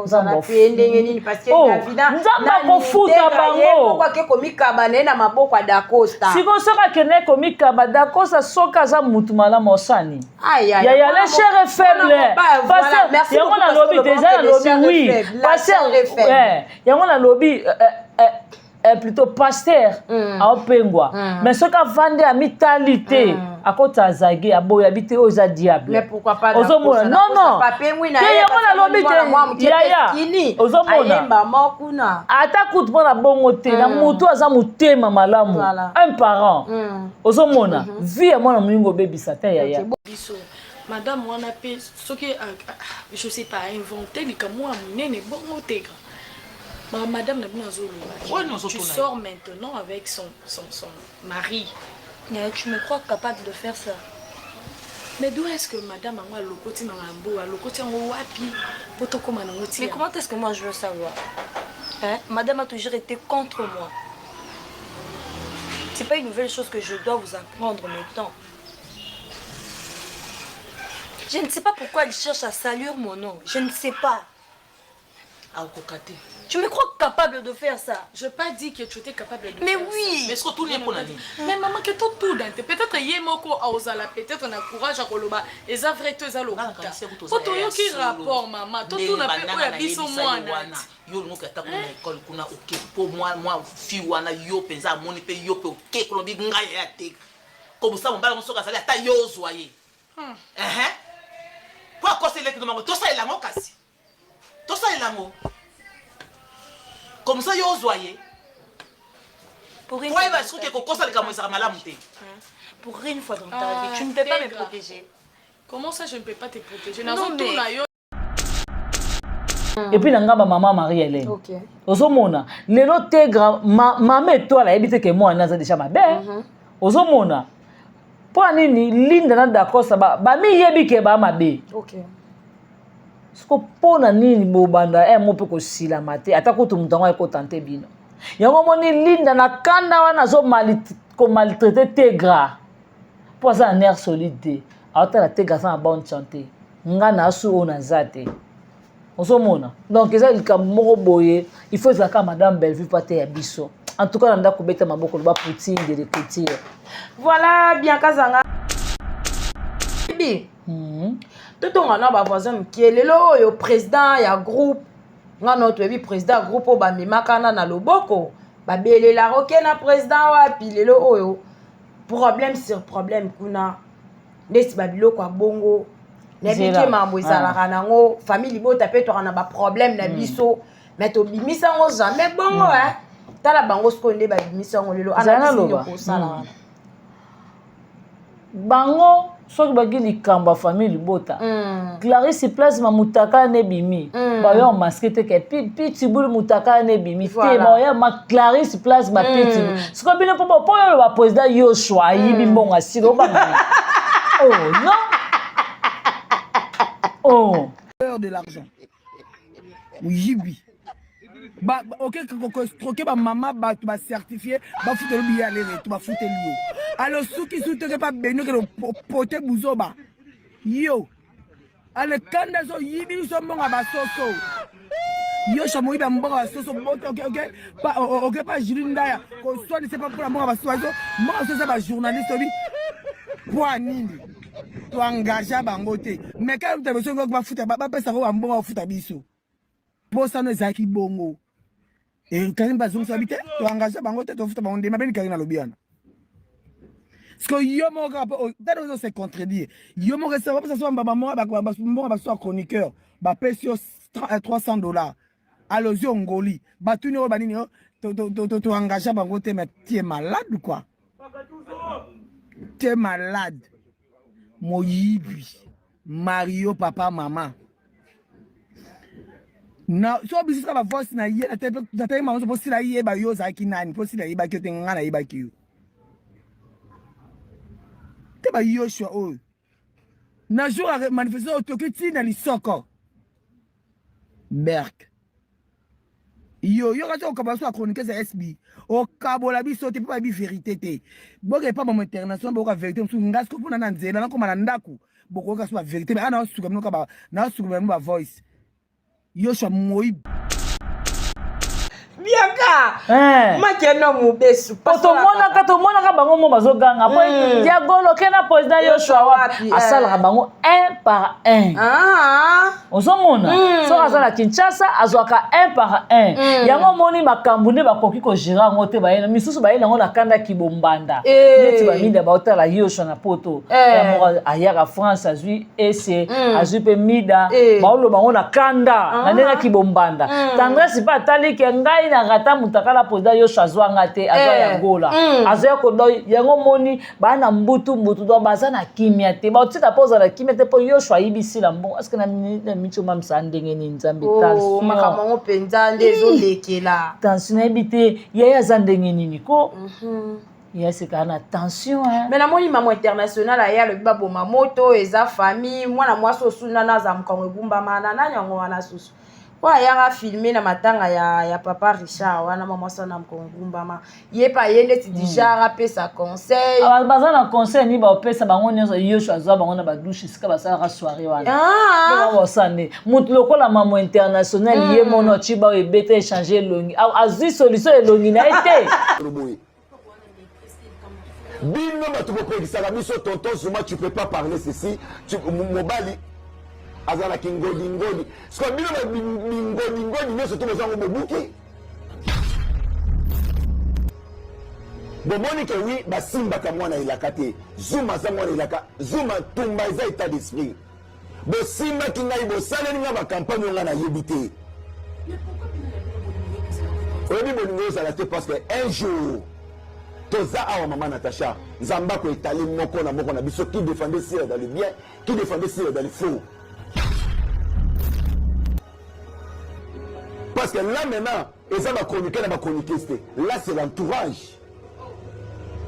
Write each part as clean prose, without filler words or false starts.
nzamba kofuta bango siko soka kene komikaba dakosta soka aza mutu malamu osani ya les chers faibles parce yango na lobi déjà na lobi oui parce yango na lobi plutôt pasteur aopengwa mais soki avande ya mitali te akota azagi aboya bite oyo eza diable ozomona non te yango nalobi te yaya ozomona ata kutu mpo na bongo te na motu aza motema malamu un parent ozomona vi ya mwana moningo obebisa te yaya madame wana pe soki je sais pas inventé likamwa monene bongo te madame tu sors maintenant avec son mari. Tu me crois capable de faire ça? Mais d'où est-ce que madame a le côté Mambo, le côté Wapi, mais comment est-ce que moi je veux savoir? Hein? Madame a toujours été contre moi. C'est pas une nouvelle chose que je dois vous apprendre maintenant. Je ne sais pas pourquoi elle cherche à salir mon nom. Je ne sais pas. Tu me crois capable de faire ça? Je n'ai pas dit que tu étais capable de faire ça. Mais oui. Mais est-ce que tout n'est pas mais maman, que tout dans peut-être que Yemoko a osé peut-être on a courage à Koloba. Et ça vrai tout ça l'autre. Faut tout qui rapport maman. Tout n'a pas eu avis sur moi. Yo no ka ta ko école kuna OK pour moi fi wana yo penza moni pe yo pe OK ko bi nga ya te. Comme ça mon bala so ka sala ta yo zoyer. Quoi cause le que to ça il a mo kasi. To ça il a mo. Comme ça, yo zoyer. Pour une fois dans ta vie, tu ne peux pas me protéger. Comment ça, je ne peux pas te protéger? Non, mais... Et puis, maman Marie-Hélène. Ok. Ozomona. Lelo tegra, maman et toi, là, habite que moi, on a déjà ma belle. Ozomona. Pour nini, linda d'accord, ça va. Ba mi yebi ke ba ma be. Ok. Siko pona nini bobanda mo pe ko sila mate atako to mutango e ko tante bino yango moni linda na kanda wana zo maltraiter tegra pour ça un air solide ata la tegra ça bonne santé nga na su ona zate osomona donc eza lika moko boye il faut ça ka madame Bellevue pate ya biso en tout cas nda ko beta maboko ba poutine de l'écriture voilà bien kazanga tout on a ba voisin qui est le président ya groupe nga notre président groupe o ba mimakana na loboko ba belé la roke na président wa pi lelo oyo problème sur problème kuna nesi ba biloko a bongo na biki mambo ezalaka nango famille bota pe to na ba problème na biso mais to bimisa ngo jamais bongo tala bango skonde ba bimisa ngo lelo ana biso ko sala bango soki bagi likamba famille bota Clarisse place ma mutaka ne bimi ba yo masque te ke piti bulu mutaka ne bimi te ba yo ma Clarisse place ma piti siko bino po yo ba président yo choix yibi mbonga silo ba oh non oh de l'argent yibi ba OK troquer ba maman ba certifié ba foutre le billet aller tu ba foutre lui alors ceux qui soutiennent pas beno que pote buzoba yo ale kanda so yibi so mbonga ba soso yo chamoyi ba mbonga ba soso OK pas OK pas Jirindaya ko soit ne c'est pas pour la mbonga ba soso moi c'est ba journaliste bi pour nini to engager bango te mais quand tu as besoin que ba foutre ba pesa ko mbonga foutre biso bosa no zaki bongo et quand même bazon s'habiter to engager bango te to foutre bango ndema beni karina lobiana. Parce que yo mon rapport, d'ailleurs c'est contredire. Yo mon restaurant parce que ça ba soit chroniqueur, ba paye sur $300. Alors yo ngoli, ba tu ne ba nini to engager bango te mais tu es malade ou quoi? Tu es malade. Moyibi, Mario papa maman. Na so bisi ka ba voice na ye na te maman so posi la ye ba yo za ki nani, posi la ye ba ki te ngana ye ba ki. Te ba Yoshua oh na jour a manifesté autocritique na lisoko Berk yo ka to ka ba so chroniquer ça SB o kabola biso te pa bi vérité te boke pa mo international boka vérité msu ngasko pona na nzela na koma na ndaku boko ka so vérité ana suka mnoka ba na suka ba voice Yoshua Moïb. Bianca. Makeno mubesu. Otomona ka bango mo bazoganga. Po Diagolo kena président Yoshua wapi. Asala bango un par un. Ozomona. So azala Kinshasa azwaka un par un. Yango moni makambu ne bakoki ko gira ngote bayena. Misusu bayena ngo nakanda kibombanda. Neti ba minda baotala Yoshua na poto. Ayaka France azui ese azui pe mida. Baolo bango nakanda. Na ndenga kibombanda. Tendresse pa tali ke ngai na rata mutakala président Yoshua azwanga te azwa ya gola. Azwa ko do yango moni bana mbutu do bazana kimia te. Ba otika poza la kimia te po Yoshua yibisi la mbongo. Est-ce que na micho mamsa ndenge ni nzambe tension. Makamongo penza ndezo lekela. Tension ebite yaya zandenge nini ko. Yes, c'est une tension. Mais la moni maman internationale aya le babo mamoto eza famille mwana mwaso sunana za mkongo bumba manana nyango wana susu. Wa yara filmer na matanga ya papa Richard wana mama sana mkongo bumba ma. Yepa yende ti déjà rapé sa conseil. Bazana conseil ni ba pesa bango nyoso Yoshua azwa bango na ba douche sika basala soirée wana. Ba sane. Mutu lokola maman internationale ye mono chiba ebete échanger longi. Azi solution elongi na été. Bino matuboko kisaka biso tonton Zuma tu peux pas parler ceci tu mobali azala kingodi ngodi sko bino ngodi nyoso to bazango mobuki bomoni ke oui basimba ka mwana ilakate Zuma za mwana ilaka Zuma tumba za état d'esprit bosimba kingai bosale ninga ba campagne nga na yebite obi boningo za la te parce que un jour Toza awa maman Natacha, Zamba ko étalé moko na biso qui défendait Sire dans le bien, qui défendait Sire dans le faux. Parce que là maintenant, et ça va chroniquer, là c'est l'entourage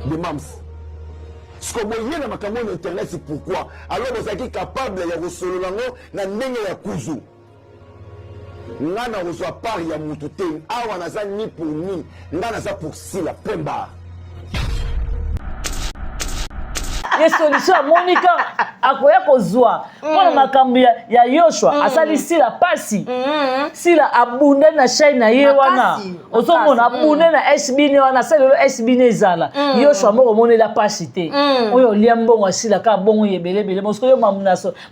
de Mams. Ce que vous voyez dans ma caméra internet, c'est pourquoi. Alors vous êtes capable de recevoir l'ango na ndenge ya kuzu. Ngana reçoit par ya mutute, awa na za ni pour ni, ngana za pour si la pemba. Ye solution Monica akoya kozwa pona makambo ya Yoshua asali sila pasi sila abunde na chaîne na ye wana ozomona abunde na SBN wana sala lo SBN ezala Yoshua moko mona la pasi te oyo liambongo sila ka bongo yebelebele mosko yo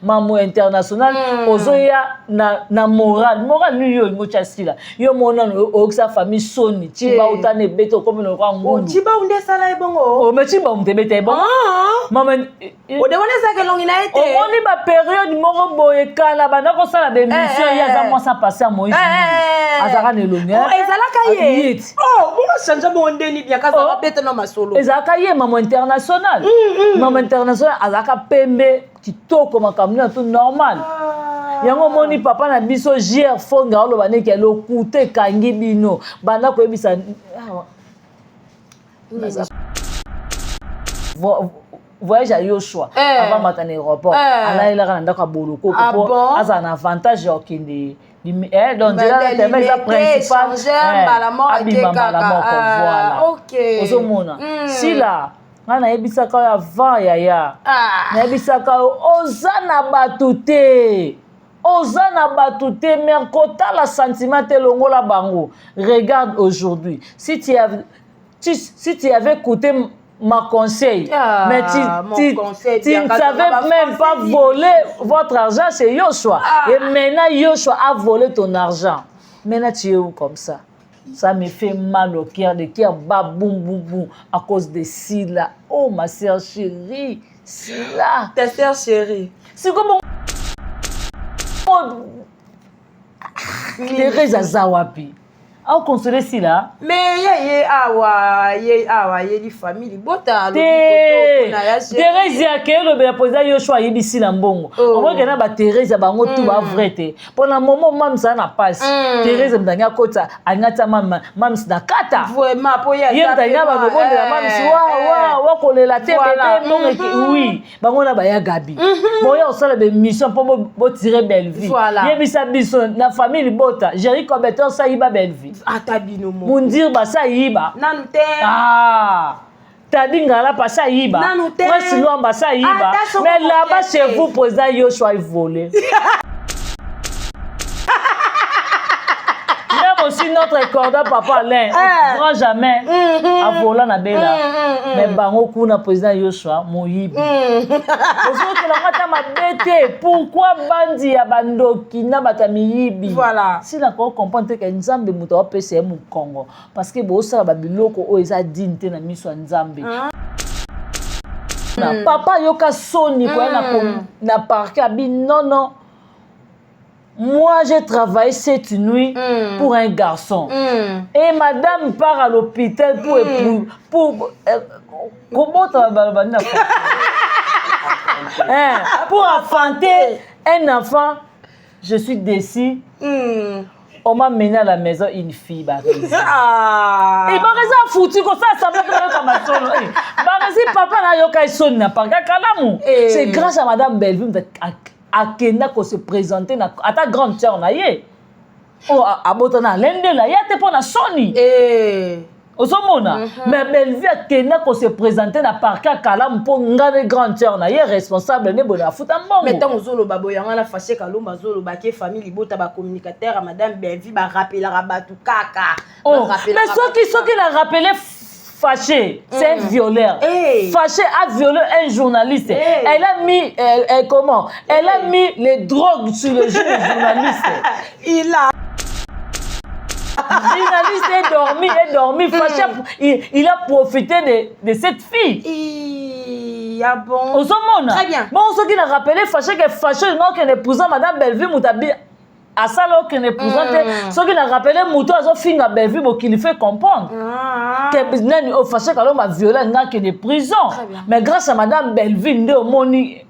mamu international ozoya na moral lui yo ngocha sila yo mona oksa famille soni chiba utane beto komelo kwa ngulu chiba unde sala ebongo o me chiba unde beta ebongo maman odewone sake longi na ete omoni ba période moko boye kala bana ko sala des missions ya za moi ça passer à Moïse azaka ne longi ezalaka ye bongo chanja bonde ni bien kaza beta na masolo ezalaka ye maman international azaka pembe kitoko makambo na tout normal yango moni papa na biso JR Fonga olo baneki lokute kangi bino bana ko ebisa voyage à Yoshua avant matin aéroport ala ila kana ndaka boloko ko asa na avantage ya okende donc déjà le thème principal voilà ozomona sila ngana yebisaka ya avant yaya na yebisaka ozana batute mais kotala sentiment te longola bango regarde aujourd'hui si tu avais écouté ma conseil, mais tu ne savais même pas voler votre argent, c'est Yoshua. Et maintenant, Yoshua a volé ton argent. Maintenant, tu es où comme ça? Ça me fait mal au cœur, de cœur bat boum boum boum à cause de Sila. Oh, ma sœur chérie, Sila. Ta sœur chérie. C'est comme Thérèse Azawapi. Au consoler Sila. Mais ye di famille bota Thérèse yake lo be poser Yoshua yebisi na mbongo. On voit que na ba Thérèse bango tout ba vrai te. Pendant moment mam ça na passe. Thérèse mdanga kota angata mam na kata. Vraiment po ya. Ye mdanga ba bonde la mam wa kolela te bébé mbongo oui. Bango na ba ya Gabi. Bon ya osala be mission pour bo tirer belle vie. Yebisa biso na famille bota. Jéri Cobeton ça yiba belle vie. Atabino mo. Mundir basa yiba. Nanu te. Tadinga la pasa yiba. Nanu te. Moi sinon basa yiba. Mais là-bas chez vous président Yoshua volé. notre corda papa Alain grand jamais avola na bela mais bango kuna président Yoshua moyibi ozoki la mata mabete pourquoi bandi ya bandoki na batamiyibi voilà si la ko comprendre que nzambe muto wa pese mu Congo parce que bo sala ba biloko o eza dignité na miso nzambe papa yoka soni quoi na parquet abi non moi j'ai travaillé cette nuit pour un garçon et madame part à l'hôpital pour enfanter un enfant. Je suis déçue. On m'a mené à la maison une fille, Et Barisi a foutu comme ça semblait que ma solo. Barisi papa na yoka son na pas kalamu. C'est grâce à madame Belleville akenda ko se présenter na ata grande sœur na ye. Oh abotana lende la ya te pona soni. Osomona mais Belleville akenda ko se présenter na parquet kalamu po ngane grande sœur na ye responsable ne bona futa mbongo. Mais tant ozolo babo yanga na fâché kalomba zolo ba ke famille bota ba communicateur à madame Belleville ba rappeler rabatu kaka. Mais ceux qui l'a rappelé fâché, c'est un violeur. Fâché a violé un journaliste. Elle a mis comment? Elle a mis les drogues sur le jour du journaliste. Le journaliste est dormi, fâché. Il a profité de cette fille. Ah bon? Très bien. Bon, ceux qui l'a rappelé fâché que fâché non qu'elle épousant madame Belleville Moutabi. À ça là qu'elle épousant ceux qui l'a rappelé Moutou a fini à Belleville qui lui fait comprendre que nani au fâché quand on a violé n'a qu'elle est prison. Mais grâce à madame Belleville de moni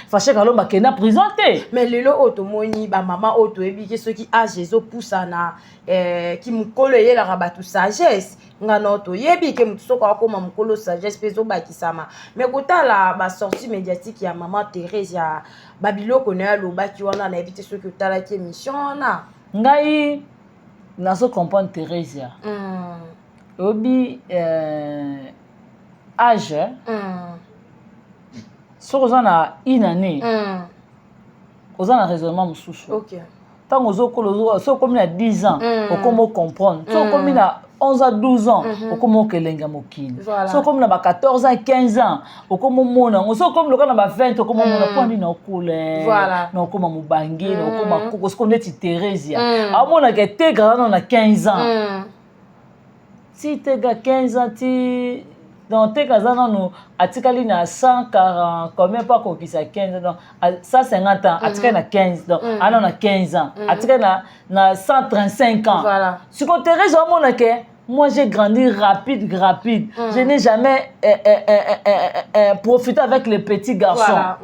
fâché quand on a qu'elle prison. Mais le lot automoni ba maman auto ebi ceux qui a Jésus poussana qui me colle la rabatu sagesse ngano to yebi ke mutso kwa ko mamkolo sagesse pezo ba kisama mais kota la ba sortie médiatique ya maman Thérèse ya babiloko na loba ki wana na éviter ceux qui tala ki émission na ngai na so comprendre Thérèse ya obi âge so kozana une année kozana raisonnement mususu OK tant ozokolo so comme na 10 ans okomo comprendre so comme na 11 à 12 ans okomo kelenga mokili so comme na ba 14 ans 15 ans okomo mona so comme loka na ba 20 okomo mona poni na okule na okoma mubangi na okoma koko so comme Thérèse a mona ke tega na 15 ans si tega 15 ans ti donc tega zana no atikali na 140 combien pas ko kisa 15 donc 150 ans atikali na 15 donc ana na 15 ans atikali na 135 ans voilà ce que Thérèse a mona ke moi j'ai grandi rapide je n'ai jamais profité avec les petits garçons voilà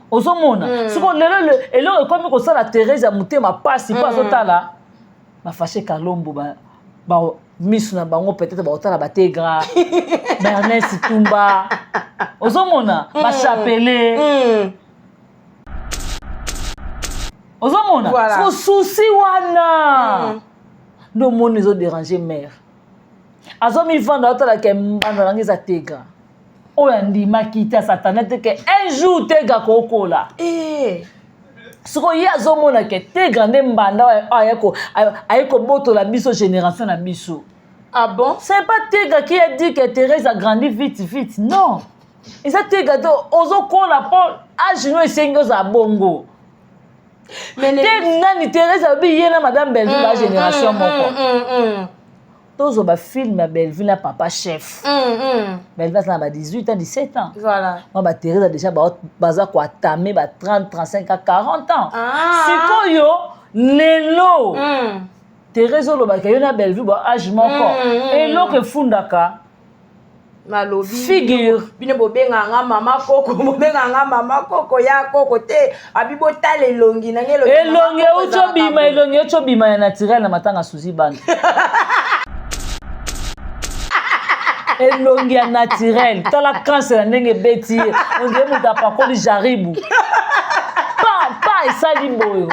osomona ce qu'on et là comme ko ça la Thérèse a monté ma passe pas sotala ba fâché Kalombo ba misu na bango peut-être ba otala ba tegra Bernard Situmba ozomona ba chapelé ozomona faut souci wana no monde les déranger mère azomi vendre otala ke mbanda langi za tegra oya ndima kita satanete ke un jour tega kokola siko ye azomona ke tegra nde mbanda ayeko botola biso génération na biso. Ah bon? C'est pas Tega qui a dit que Thérèse a grandi vite non et ça Tega ozo kola pour agino esengo za bongo mais nani Thérèse a bien na madame Belleville la génération moko tozo ba film na Belleville na papa chef Belleville na ba 18 ans 17 ans voilà moi ba Thérèse a déjà baza ko atame ba 30 35 à 40 ans sikoyo lelo Thérèse olobaka yo na Belleville ba âge moko eloko efundaka malobi figure bino bobenga nga mama koko ya koko te abibo tala elongi na ngelo elongi ochobima ya naturel na matanga suzi bana elongi ya naturel tala cancer ndenge beti on dirait muta pakoli jaribu pa esali boye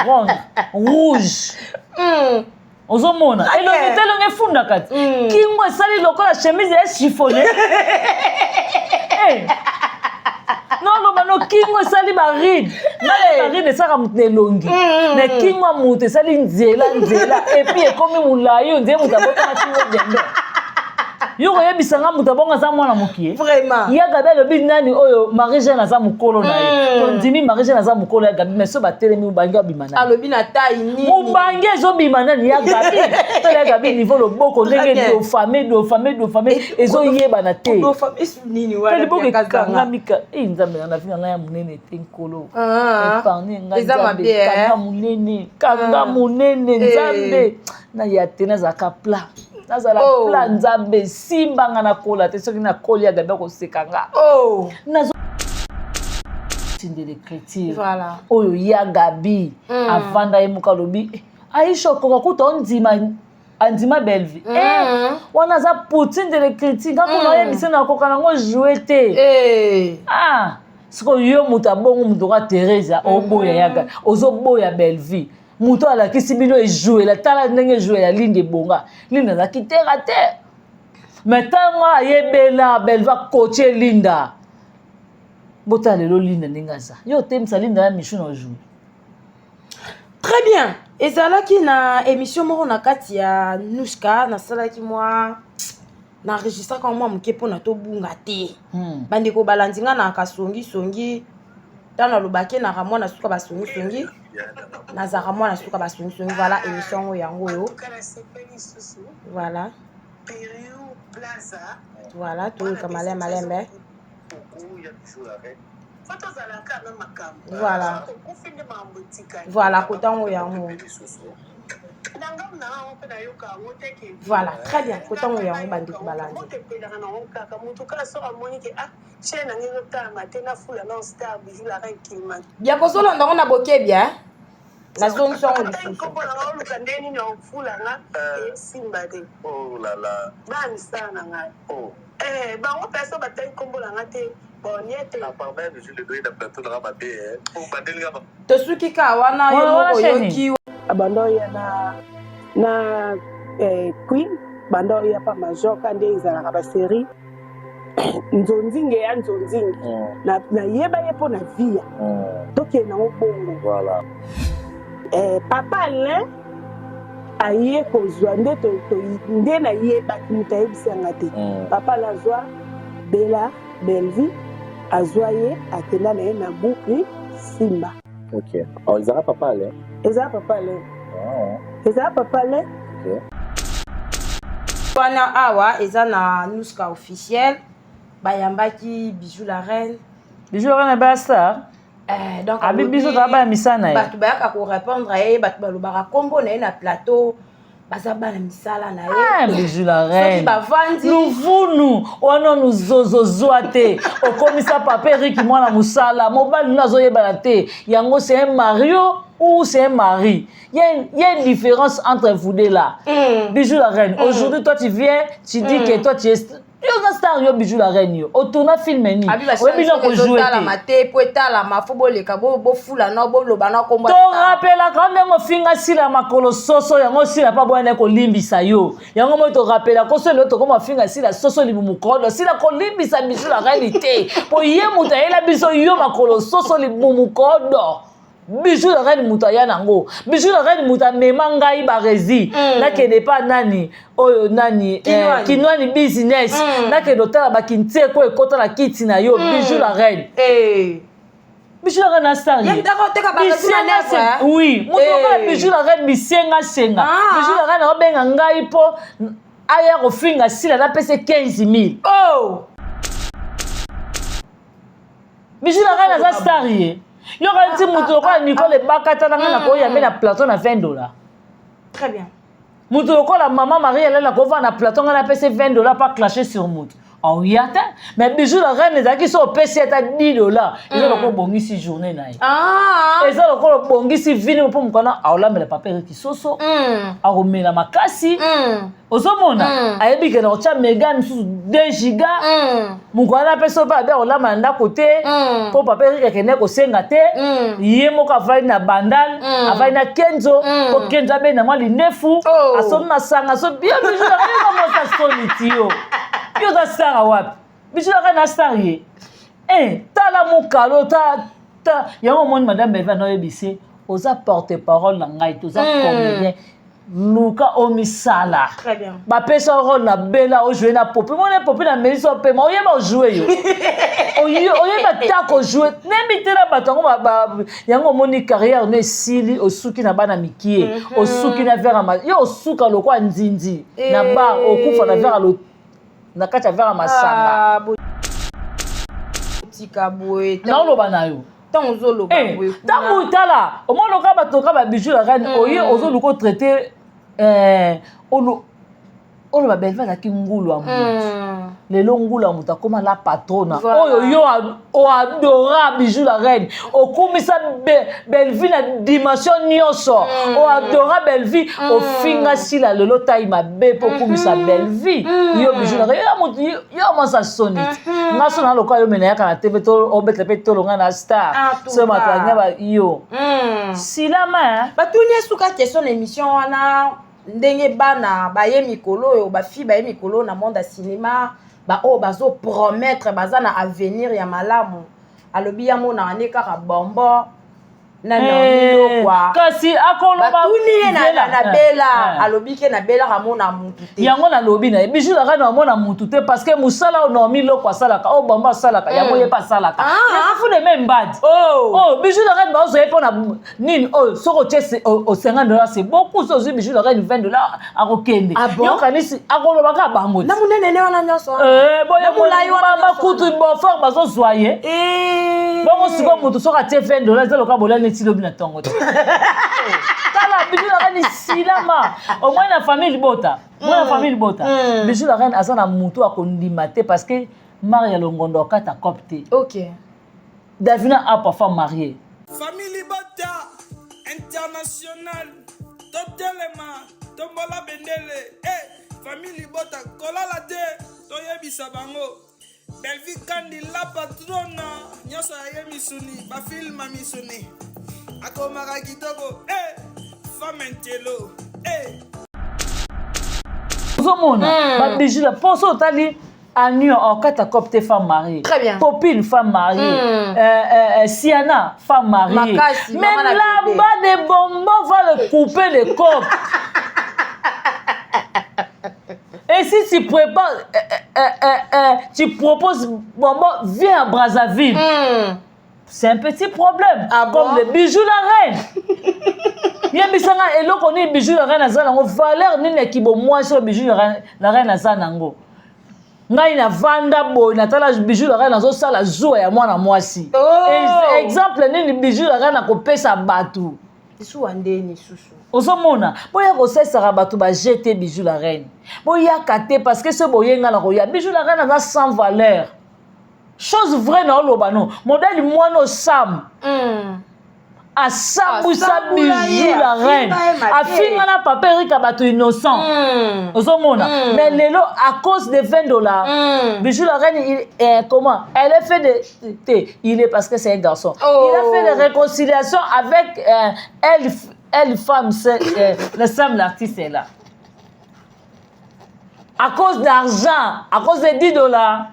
rouge ozomona elongi telongi efunda kati kingo esali lokola chemise ya chiffonné non loba no kingo esali baride baride esaka moto na elongi na kingo ya moto esali nzela epuis ekomi molai oyo nzeye moto abotama kingo dendo yo koyebisanga moto abongo aza mwana mokie ya gabi alobi nani oyo Marie Jeanne aza mokolo na ye tondimi Marie Jeanne aza mokolo ya gabi mais so batelemi mobangi abima nani alobi na tai nini mobangi ezobima nani ya gabi tala ya gabi niveau loboko ndenge dofame ezoyebana te liboko ekangamika nzambe na vi na ngai ya monene te nkolo epargne ngai nzambe kanga monene nzambe na ya te nazalaka pla nazala pla nzambe simbanga na kola te soki na koli ya gabi akoseka nga tinde l'écriture oyo ya gabi avanda ye moka lobi aisha okoka kuta andima belvi wana aza poutine de l'écriture ngakona oyebise na koka nango joue te sikoyo yo moto abongo moto ka Teresa oboya ya gabi ozoboya belvi moto alakisi bino ejoue tala ndenge ejoue ya linde ebonga linde azalaki tera te mais ntango ayebela belva koche linda bota lelo linda ndenge aza yo otemisa linda ya mishu na ojoue très bien ezalaki na émission moko na kati ya Nuska nasalaki mwa naenregistraka mwa moke mpona tobunga te bandeko balandi nga na kasongisongi ntango alobaki naka mwana suka basongisongi nazaka mwana suka basongisongi voilà émission oyo yango oyo voilà toyoka malembe voilà kotango yango voilà très bien kotango yango bandeko balandi bien kozolanda ngo na bokebia nazongi songo lisusu bango personne batali kombo na nga te tosuki ka wana yo moko yoki bando ya na queen bando ya pa major kande ezalaka basérie nzonzinge ya nzonzinge na yeba ye mpo na via tokende nango bongo papa Alain aye kozwa nde nayebaki moto ayebisanga te papa Alain azwa Bella Belvi azwa ye akenda na ye na boucle Simba. Ok. Alors ezala papa Alain. Ezala papa Alain. Ezala papa Alain. Ok. wana awa eza na Nuska officiel bayambaki Bijou la reine. Bijou la reine ba star. Donc abi biso ta ba misana ye. Batu bayaka ko répondre ye batu balobaka kombo na ye na plateau. Bazaba na misala na ye. Bijou la reine. Soki bavandi. Luvunu wana nuzozo zoate. Okomisa paperi ki mwana musala. Mobali nazo yeba te. Yango c'est un Mario ou c'est un mari. Il y a une différence entre vous deux là. Bijou la reine. Aujourd'hui toi tu viens, tu dis que toi tu es yo na star yo Bijou la reine yo. Otona film ni. Oui bino ko jouer la maté po etala mafobo leka bo fula na bo loba na komba. To rappela quand même finga sila makolo soso yango sila pa bwana ko limbisa yo. Yango mo to rappela ko so loto ko mafinga sila soso libu mukodo sila ko limbisa Bijou la réalité. Po ye muta ela biso yo makolo soso libu mukodo. Bijou la reine muta ya nango. Bijou la reine muta memanga ibarezi. Na ke ne pas nani oyo nani kinwani business. Na ke dotala bakintie ko ekota la kiti na yo Bijou la reine. Bijou la reine a star. Oui, muto Bijou la reine bisenga senga. Bijou la reine obenga ngai po aya ko finga sila na pese 15,000. Oh. Bijou la reine a star ye. Yo quand tu muto ko Nicole Bakata na na ko ya na plateau na $20. Très bien. Muto ko la maman Marie elle na ko va na plateau na pese $20 pas clasher sur muto. Oh yata mais Bijou la reine ezaki so pese ta $10. Ils ont ko bongisi journée na ye. Ils ont ko bongisi vini pour mukona aolambela papier ki soso. Aromela makasi. Ozomona ayebi ke na ocha Megan sous 2 giga. Mukona peso ba be olamba nda côté pour papier ke kene ko senga te. Ye moko avai na bandal, avai na Kenzo, ko Kenzo be na mali nefu, asomna sanga so bien Bijou la reine comment ça sonne tio. Yo da star wapi? Bijou la reine a star ye. tala mokalo ta yango moni madame Belva no yebisi oza porte-parole na ngai toza comédien luka omisala bapesa role na bela ojouer na popi mona popi na melisa opema oyeba ojouer yo oyeba tako ojouer nembi te na bato yango moni carrière no esili osuki na bana mikie osuki na verre yo osuka lokwa nzinzi na bar okufa na verre na kati ya verre masanga naoloba na yo ntango otala omoloka bato ka babiju la reine oye ozoluka otraite oloba Belva azalaki ngulu ya motu lelo ngulu ya motu akóma la patrona oyo yo oadora bijou la reine okumisa Belvi na dimension nyonso oadora Belvi ofinga sila lelo tai mabe mpo okumisa Belvi yo bijou la reine yo mwasa soni nga so na lokola yo mena yaka na tv obetela mpe tolonga na star so bato angaba yo silama batuni esuka question na émission wana ndenge bana baye mikolo oyo bafi baye mikolo na monde ya cinéma oyo bazopromettre baza na avenir ya malamu alobi ya monaka nde kaka bombo kasi akolobbatuni ye na bela alobi ke na bela amona mutu te yango nalobi na ye bijou la reine amona mutu te parce que mosala oyo naomi loko asalaka oyo bombo asalaka yango ye mpe asalaka afune me mbadi bijou la reine baozoye mpo na nini oyo soki otie o $50 c'est beaucoup so ozwi bijou la reine $20 akokende yokanisi akolobaka bango na monenene wana nyonso makutu bofort bazozwa ye bongo sikoyo motu soki atie $20 ezaloka bolani ti lobi na tongo te tala bijou la reine silama au moins na famille libota bijou la reine aza na mutu akondima te parce que Maria Longondo okata cop te Davina a parfois marié famille libota international totelema tombola bendele famille libota kolala te toyebisa bango Belvi kandi la patrona nyonso ya misuni bafilma misuni akomaka kitoko femme entelo ozomona babiju la poso otali Agnew okata copte femme mariée Popine femme mariée Siana femme mariée même là-bas des bonbons va le couper les copes. Et si tu prépares, tu proposes bonbon, viens à Brazzaville. C'est un petit problème. Comme le bijou la reine. Il y a bisanga et l'autre on est bijou la reine azanango valeur ni nekibo moi sur bijou la reine azanango. Ngai na vanda boy na tala bijou la reine azo sala zoa ya mwana mwasi. Exemple ni bijou la reine akopesa batu. Isu andeni susu. Ozomona boya kosesaka bato ba jeter bijou la reine boya kate parce que ce boyenga na koya bijou la reine a sans valeur chose vraie na oloba non modèle mwana Sam a sambusa bijou la reine a finga na papa Erika bato innocent ozomona mais lelo à cause de $20 bijou la reine comment elle a fait il est parce que c'est un garçon il a fait des réconciliations avec elle femme, le Sam l'artiste est là. À cause d'argent, à cause de $10.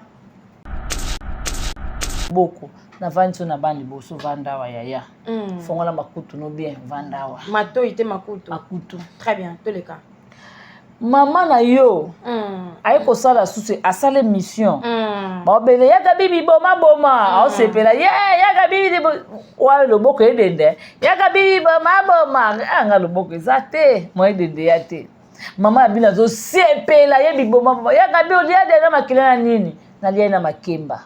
Beaucoup. Na vandi na bandi boso vanda wa yaya. Fongola makutu no bien vanda wa. Mato ite makutu. Makutu. Très bien, tous les cas. Maman na yo. Aye ko sala susu asale mission. Ba bele ya bibi boma. O sepela ya bibi wa loboko edende. Ya bibi boma. Anga loboko ezate. Mo edende ya te. Mama abina zo sepela ya bibi boma. Ya bibi olia de na makila nini? Na lia na makemba.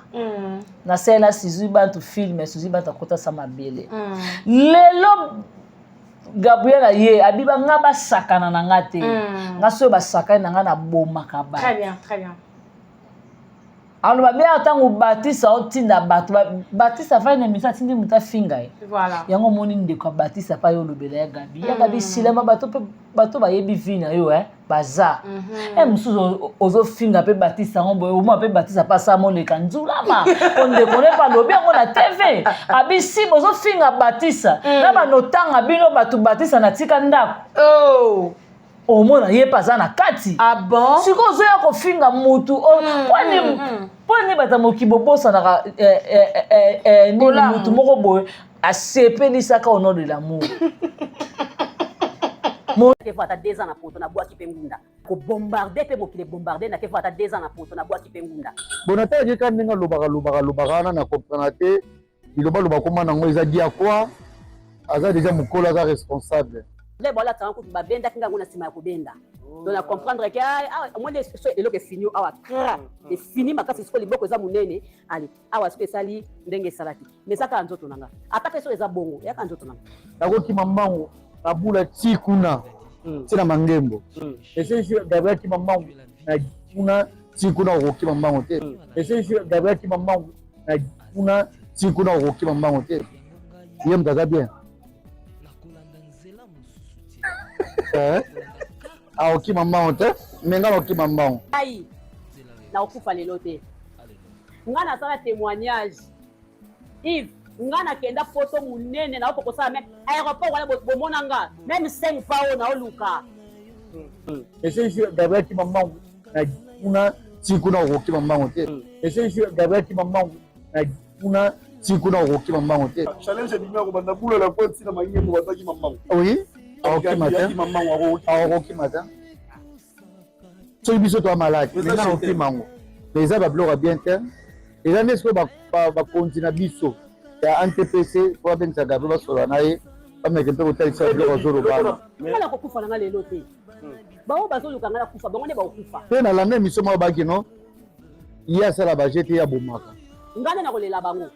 Na sela sizu bantu film sizu bantu kota sama bele. Lelo Gabriel ye abiba ngaba sakana na ngate ngaso ba sakana nga na boma kaba. Très bien, très bien. Alors ba bia tangu Batista otinda batu Batista fa na misa tindi muta finga e. Voilà. Yango moni ndeko Batista pa yo lobela ya Gabi. Ya Gabi silema bato ba yebi vina yo baza. Musuzo ozo finga pe Batista ngombo o mo pe Batista pa sa mo le kanzula ma. On ne connaît pas lobi ngo na TV. Abi si ozo finga Batista. Na ba notanga bino batu Batista na tika ndako. omona ye paza na kati. Ah bon? Siko zo ya kofinga mutu pone bata mokibo bosanaka nini mutu moko boye asepelisaka au nom de l'amour. Ke fata 2 ans na poto na boaki pengunda ko bombarder pe mokile bombarder na ke fata 2 ans na poto na boaki pengunda bonata ke kan ninga lobaka na comprendre te loba koma nango eza dia quoi aza déjà mukolo aza responsable le bola tanga ko ba benda kinga ngona sima ya kobenda donc na comprendre que moi les so eloko fini awa kra et fini makasi siko liboko eza munene ali awa spéciali ndenge salati mais ça ka nzoto nanga ataka so eza bongo ya ka nzoto nanga nakoki mamango abula tikuna tina mangembo esensi Gabriel ki mamango na kuna tikuna okoki mamango te esensi Gabriel ki mamango na kuna tikuna okoki mamango te ye mtaza bien aoki mamango te menga oki mamango ai na okufa lelo te nga na sala témoignage Yves nga na kenda poto munene na oko kosala même aéroport wala bomona nga même 5 pao na oluka esensi Gabriel ki mamango na kuna tikuna okoki mamango te esensi Gabriel ki mamango na kuna tikuna okoki mamango te challenge ebima kobanda bula la kwa ntina mangembo bataki mamango oui aoki matin soki biso toa maladi menga naoki mango mais eza babiloko ya bien te eza nde sikoyo bakonzi na biso ya NTPC po babengisa Gabriel basola na ye bameke mpe kotalisa biloko azolobana ngana kokufa nanga lelo te bango bazoluka ngana kufa bango nde bakokufa mpe nalanda émission moko baki no ye asala baje te ye abomaka ngane na kolela bango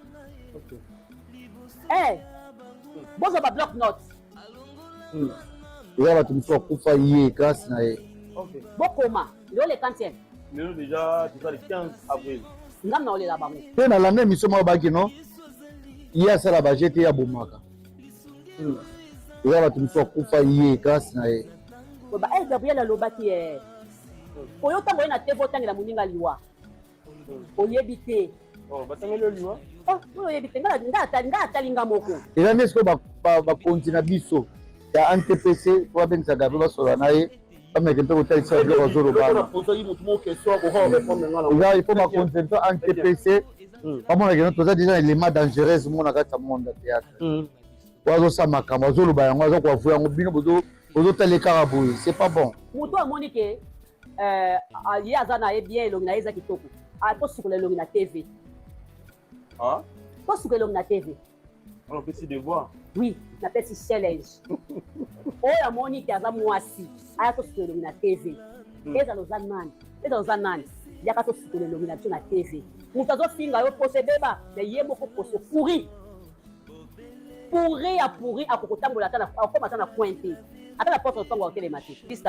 bozwa ba block note eza bato mosusu akufa ye grâce na ye bokoma lelo le 30e lelo déjà toza le 15 avril ngam na kolela bango mpe nalanda émission moko baki no ye asala baje te ye abomaka eza bato mosusu akufa ye grâce na ye Gabriel alobaki oyo ntango ye na te votangela moninga liwa oyebi te batangeli liwa oyebi te nga atalinga moko eza nde sikoyo bakonzi na biso ya NTPC po babengisa Gabriel basola na ye bameke mpe kotalisa biloko azolobana eza ipo bakonzi mpe NTPC bamonake no toza déjà élément dangereuse mona kati ya monde ya théâtre wazosala makambo azoloba yango aza koavu yango bino bozotala kaka boye c'est pas bon moto amoni ke ye aza na ye bien elongi na ye eza kitoko tosukola elongi na tv tosukola elongi na tv opesi devoir oui napesi challenge oyo amoni ke aza mwasi aya tosukola elongi na tv ezala oza nani yaka tosukola elongi na biso na tv moto azofinga yo poso ebeba me ye moko poso pourri akokotambola akoma ata na point te ata na porte otongo otelema te Baptiste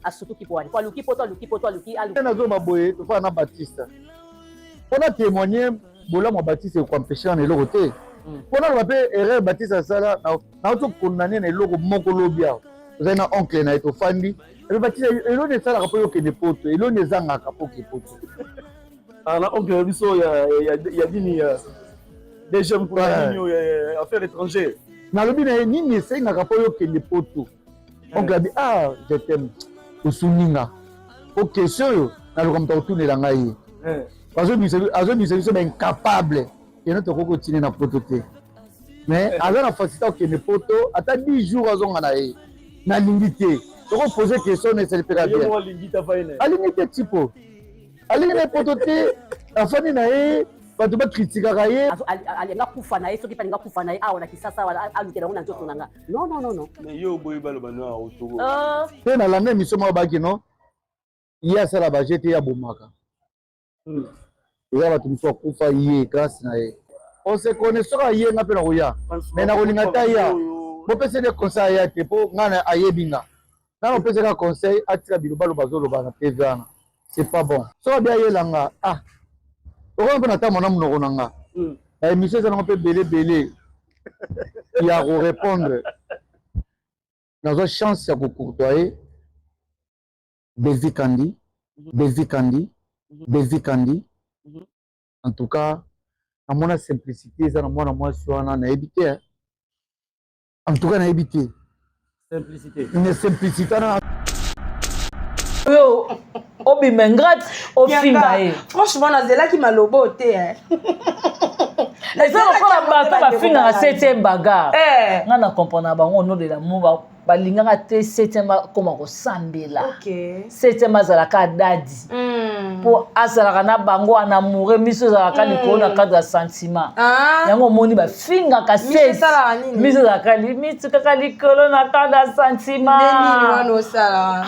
asutuki po wani po aluki nazoba boye tofana na Baptiste mpona témoigner bolamu ya Baptiste ekoampeshe na eloko te mpona loba mpe erreur Baptiste asala nauti kondane na eloko moko lobi awa ozali na oncle na ye tofandi epe Baptiste eloni esalaka mpo yokende poto eloni ezangaka mpo ke poto na oncle na biso ya dini des jeunes pour la ligne affaires étrangères nalobi na ye nini esengaka mpo yokende poto oncle abi je t'aime osuninga po question oyo naluka moto akotunela ngai ye azobimisa biso baincapable yeno tokoki kotine na poto te mais aza na facilité akokende poto ata 10 jours azonga na ye nalingi te tokopose question na esali mpeka bien alingi te tipo alingi na ye poto te afandi na ye bato bakritikaka ye alinga kufa na ye soki palinga kufa na ye awa na kisasa wala alukela ngo na nzoto nanga non yo boyi baloba no otoko mpe nalanda émission moko baki no ye asala baje te ye abomaka eza bato mosusu akufa ye grâce na ye osekone soki ayenga mpe na koya me na kolinga ta ya bopesa ede conseil aya te mpo ngai na ayebi nga ngai na opesaka conseil atika bilobaloba azoloba na tv wana c'est pas bon soki abi ayelanga okomi mpe na ntango na monoko na nga na émission eza nango mpe belebele ya korépondre nazwa chance ya kocourtoyer Belvikandi en tout cas amona simplicité eza na mwana mwasi wana nayebi te en tout cas nayebi te simplicité wana Yo, obi mengrate, au fingae. Franchement, Nazela qui m'a loboté. Les gens ont bateau va finir à 7e bagarre. On a compris on nom de l'amour balinganga te 7e comme au sambela. OK. 7e azalaka dadi. Pour azalaka na bango en amoureux miso azalaka likolo na cadre sentiment. Yango moni ba finga ka 7. Miso azalaka limite kaka likolo na cadre sentiment. Neni wana osala.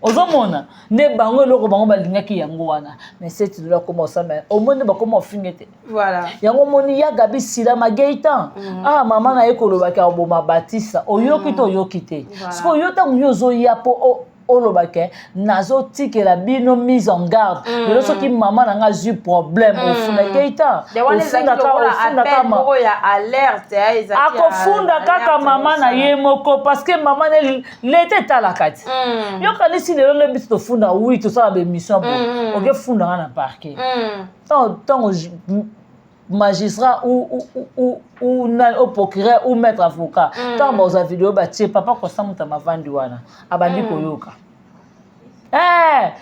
Ozomona ne bango loko bango balingaki yango wana mais c'est tu dois commencer mais au monde ba comment fingete voilà yango moni ya gabi sila mageitan mama na ekoloba ka oboma batisa oyoki to yokite siko yota nyozo ya po olobake nazo tikela bino mise en garde le soki mama na nga ju problème au funda keita ofunda ka mama ya alerte akofunda kaka mama na ye moko parce que mama ne lete tala kati yo kanisi lelo le biso funda oui tout ça be mission bon OK funda na parquet tant magistrat ou procureur ou maître avocat tant boza vidéo ba tie papa ko samuta mavandi wana abandi koyoka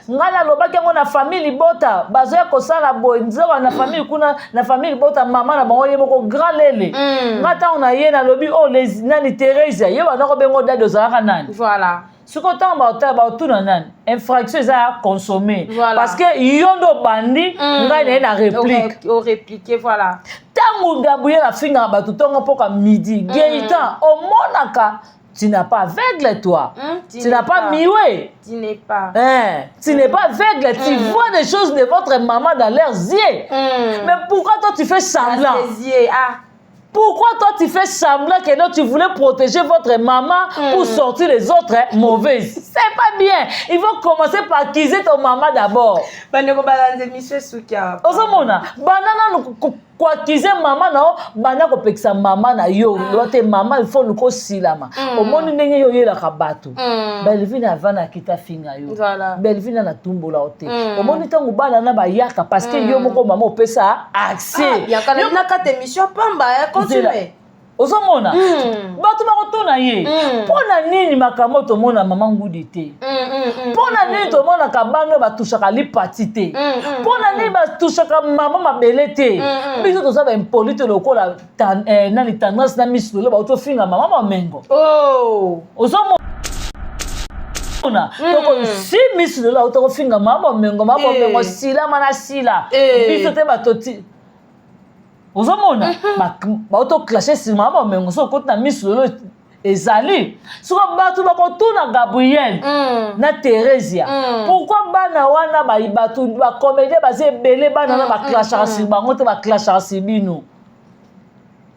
ngala lobaki yango na famille bota bazoya kosala boye nzoko na famille kuna na famille bota mama na bango ye moko grand lele ngata on a ye na lobi les nani Thérèse ye wana ko bengo dade ozalaka nani voilà siko tamba ba tuna nani infraction za consommer parce que yondo bandi ngai na réplique au répliquer voilà tango Gabriel a finga ba tutongo poka midi Gaëtan au monaka. Tu n'as pas aveugle, toi. Tu n'as pas mioué. Tu n'es pas. Tu n'es pas aveugle. Tu vois des choses de votre maman dans leurs yeux. Mais pourquoi toi tu fais semblant? Pourquoi toi tu fais semblant que non, tu voulais protéger votre maman pour sortir les autres mauvaises? C'est pas bien. Il faut commencer par accuser ton maman d'abord. Ozomona, banana quoi accuser maman na bana ko pekisa maman na yo, lote maman il faut le ko silama. Au monde ndenge yo yela kabato. Belvine avana kita finga yo. Belvine na tumbola ote. Au monde tangu bana na ba yaka parce que yo moko maman opesa accès. Yakala na kate mission pamba continue. Ozomona bato bakotona ye pona nini makambo tomona mama ngudi te pona nini tomona kabanga batushaka lipati te pona nini batushaka mama mabele te biso tozaba impolite lokola nani tendance na misolo baotofinga mama mamengo ozomona donc si misolo la otofinga mama mamengo sila mana sila biso te batoti ozomona bato clasher sur mama mengo so kota misolo ezali soko bato bakotuna Gabriel na Thérèse pourquoi bana wana bato ba comédien bazé belé bana na ba clasher sur bango te ba clasher sur bino.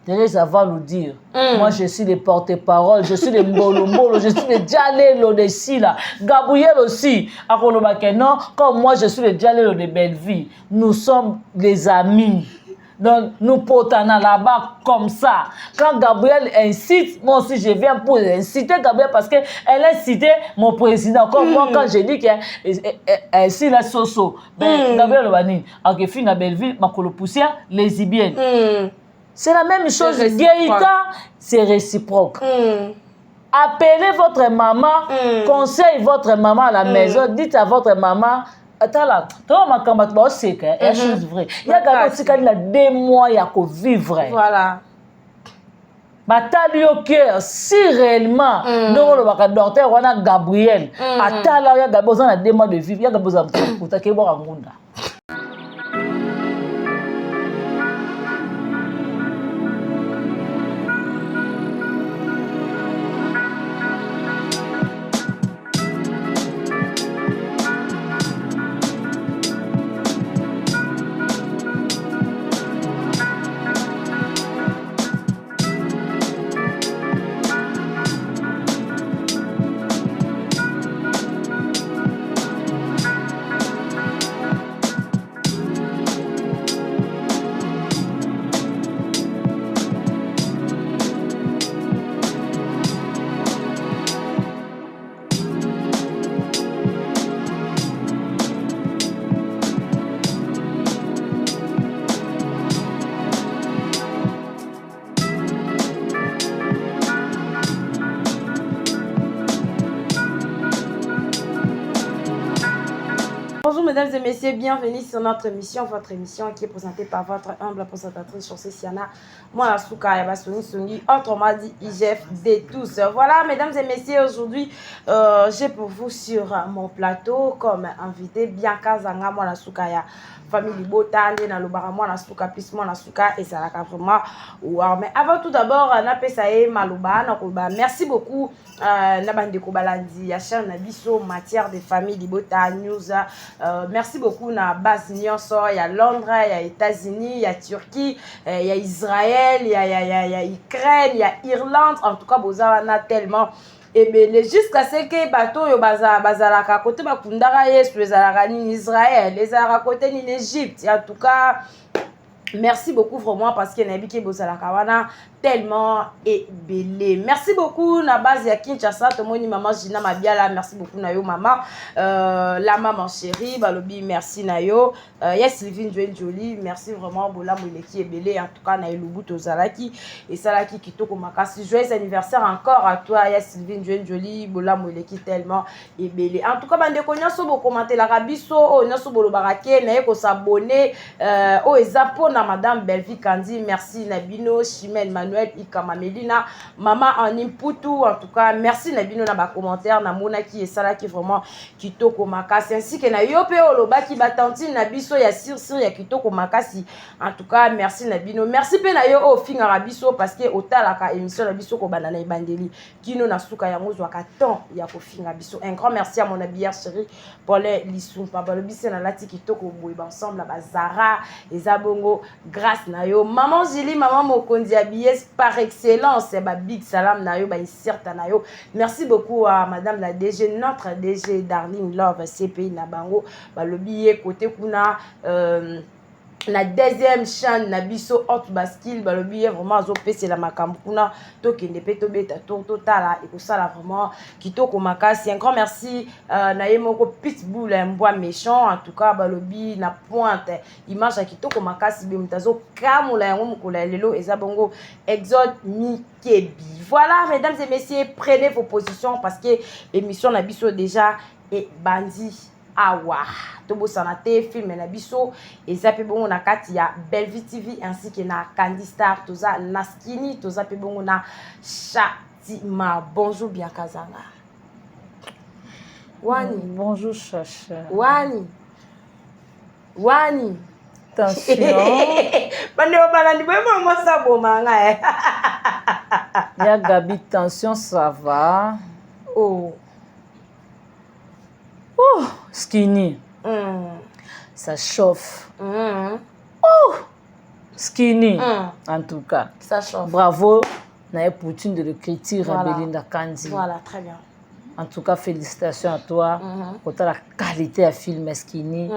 Thérèse va nous dire moi je suis le porte-parole, je suis le mbolo, je suis le Djalelo de Sila. Gabriel aussi akoloba que non comme moi je suis le Djalelo de Belleville, nous sommes des amis. Donc, nous portons là-bas comme ça. Quand Gabriel incite, moi aussi je viens pour inciter Gabriel parce qu'elle a cité mon président. Comme moi, quand j'ai dit qu'elle incite la Soso, Gabriel Obani, en que fin à Belleville, ma poussière, lesbienne. C'est la même chose. Gaïta, c'est réciproque. Appelez votre maman, conseillez votre maman à la maison, dites à votre maman. Attends, toi, ma camarade, c'est que c'est chose vraie. Il y a aussi qu'il y a 2 mois à vivre. Voilà. Batali au cœur, si réellement, nous, le docteur, on a Gabriel. Attends, il y a besoin de 2 mois de vivre. Il y a besoin de faire un monde. mesdames et messieurs, bienvenue sur notre émission, votre émission qui est présentée par votre humble présentatrice Chaussée Siana. Moi, la Souka Yabasoni Songi, autrement dit IGF de tous. Voilà, mesdames et messieurs, aujourd'hui, j'ai pour vous sur mon plateau comme invité Bianca Zanga, moi la Souka ya famille Libota, na lobara moi la Souka, plus moi la Souka, et ça la vraiment. Wow. Mais avant tout d'abord, na pesaye maluba, na kuba. Merci beaucoup. Na bande ko balandi ya chaîne na biso matière de famille Libota News. Merci beaucoup na base nyonso ya Londres, ya États-Unis, ya Turquie, ya Israël, ya Ukraine, ya Irlande. En tout cas, bozana tellement. Et bien, jusqu'à ce que bateau yo bazalaka côté bakundaka Yesu ezalaka ni Israël, ezalaka côté ni Égypte. En tout cas, merci beaucoup vraiment parce que Nabiki bozalaka wana tellement ébélé. Merci beaucoup na base ya Kinshasa, tomoni maman Gina Mabiala, merci beaucoup na yo maman. La maman chérie, balobi merci na yo. Yes Sylvine Jolie, merci vraiment bola mouleki ébélé en tout cas na Elubu tozalaki et salaki kitoko makasi. Joyeux anniversaire encore à toi Yes Sylvine Jolie, bola mouleki tellement ébélé. En tout cas bande ko nyoso bo commenter la rabiso o nyoso bolo barake na ko s'abonner o ezapo na madame Belvi Kandi, merci Nabino Chimène Manuel Ikama Melina, maman en Imputu, en tout cas, merci Nabino na ba commentaire, na mona qui est ça qui vraiment kitoko makasi, ainsi que na yope oloba qui batanti na biso ya sir ya kitoko makasi, en tout cas, merci Nabino, merci pe na yo o finga rabiso parce que otalaka émission na biso ko banana ibandeli, kino na suka ya mozo akaton ya ko finga biso. Un grand merci à mon habillère chérie pour les lisou papa le bise na lati kitoko boy ensemble la bazara les abongo grâce na yo maman Zili maman Mokondi habillée par excellence, ba big salam na yo, ba certain na yo. Merci beaucoup à madame la DG, notre DG Darling Love CPI na bango, ba le billet côté kuna la deuxième chaîne na biso hot bascule ba le billet vraiment azopé c'est la makambu kuna to kende pe to beta total et ko sala vraiment kitoko makasi. Un grand merci na yemoko pitbull mbwa méchant en tout cas ba le billet na pointe image ya kitoko makasi be mutazo kamula yango mukola lelo ezabongo exode mikebi. Voilà mesdames et messieurs, prenez vos positions parce que l'émission na biso déjà est bandi awa tobo sanate film na biso ezape bongo na kati ya Belvi TV ainsi que na Candy Star toza naskini toza pe bongo na Chatima. Bonjour Bianca Zanga. Wani bonjour Chacha. Wani attention bande balandi bema mosa bomanga ya Gabi, tension ça va. Oh skinny. Ça chauffe. Oh, skinny. En tout cas, ça chauffe. Bravo, na Poutine de l'écriture à Belinda Kandi. Voilà, très bien. En tout cas, félicitations à toi. Quand la qualité à film skinny.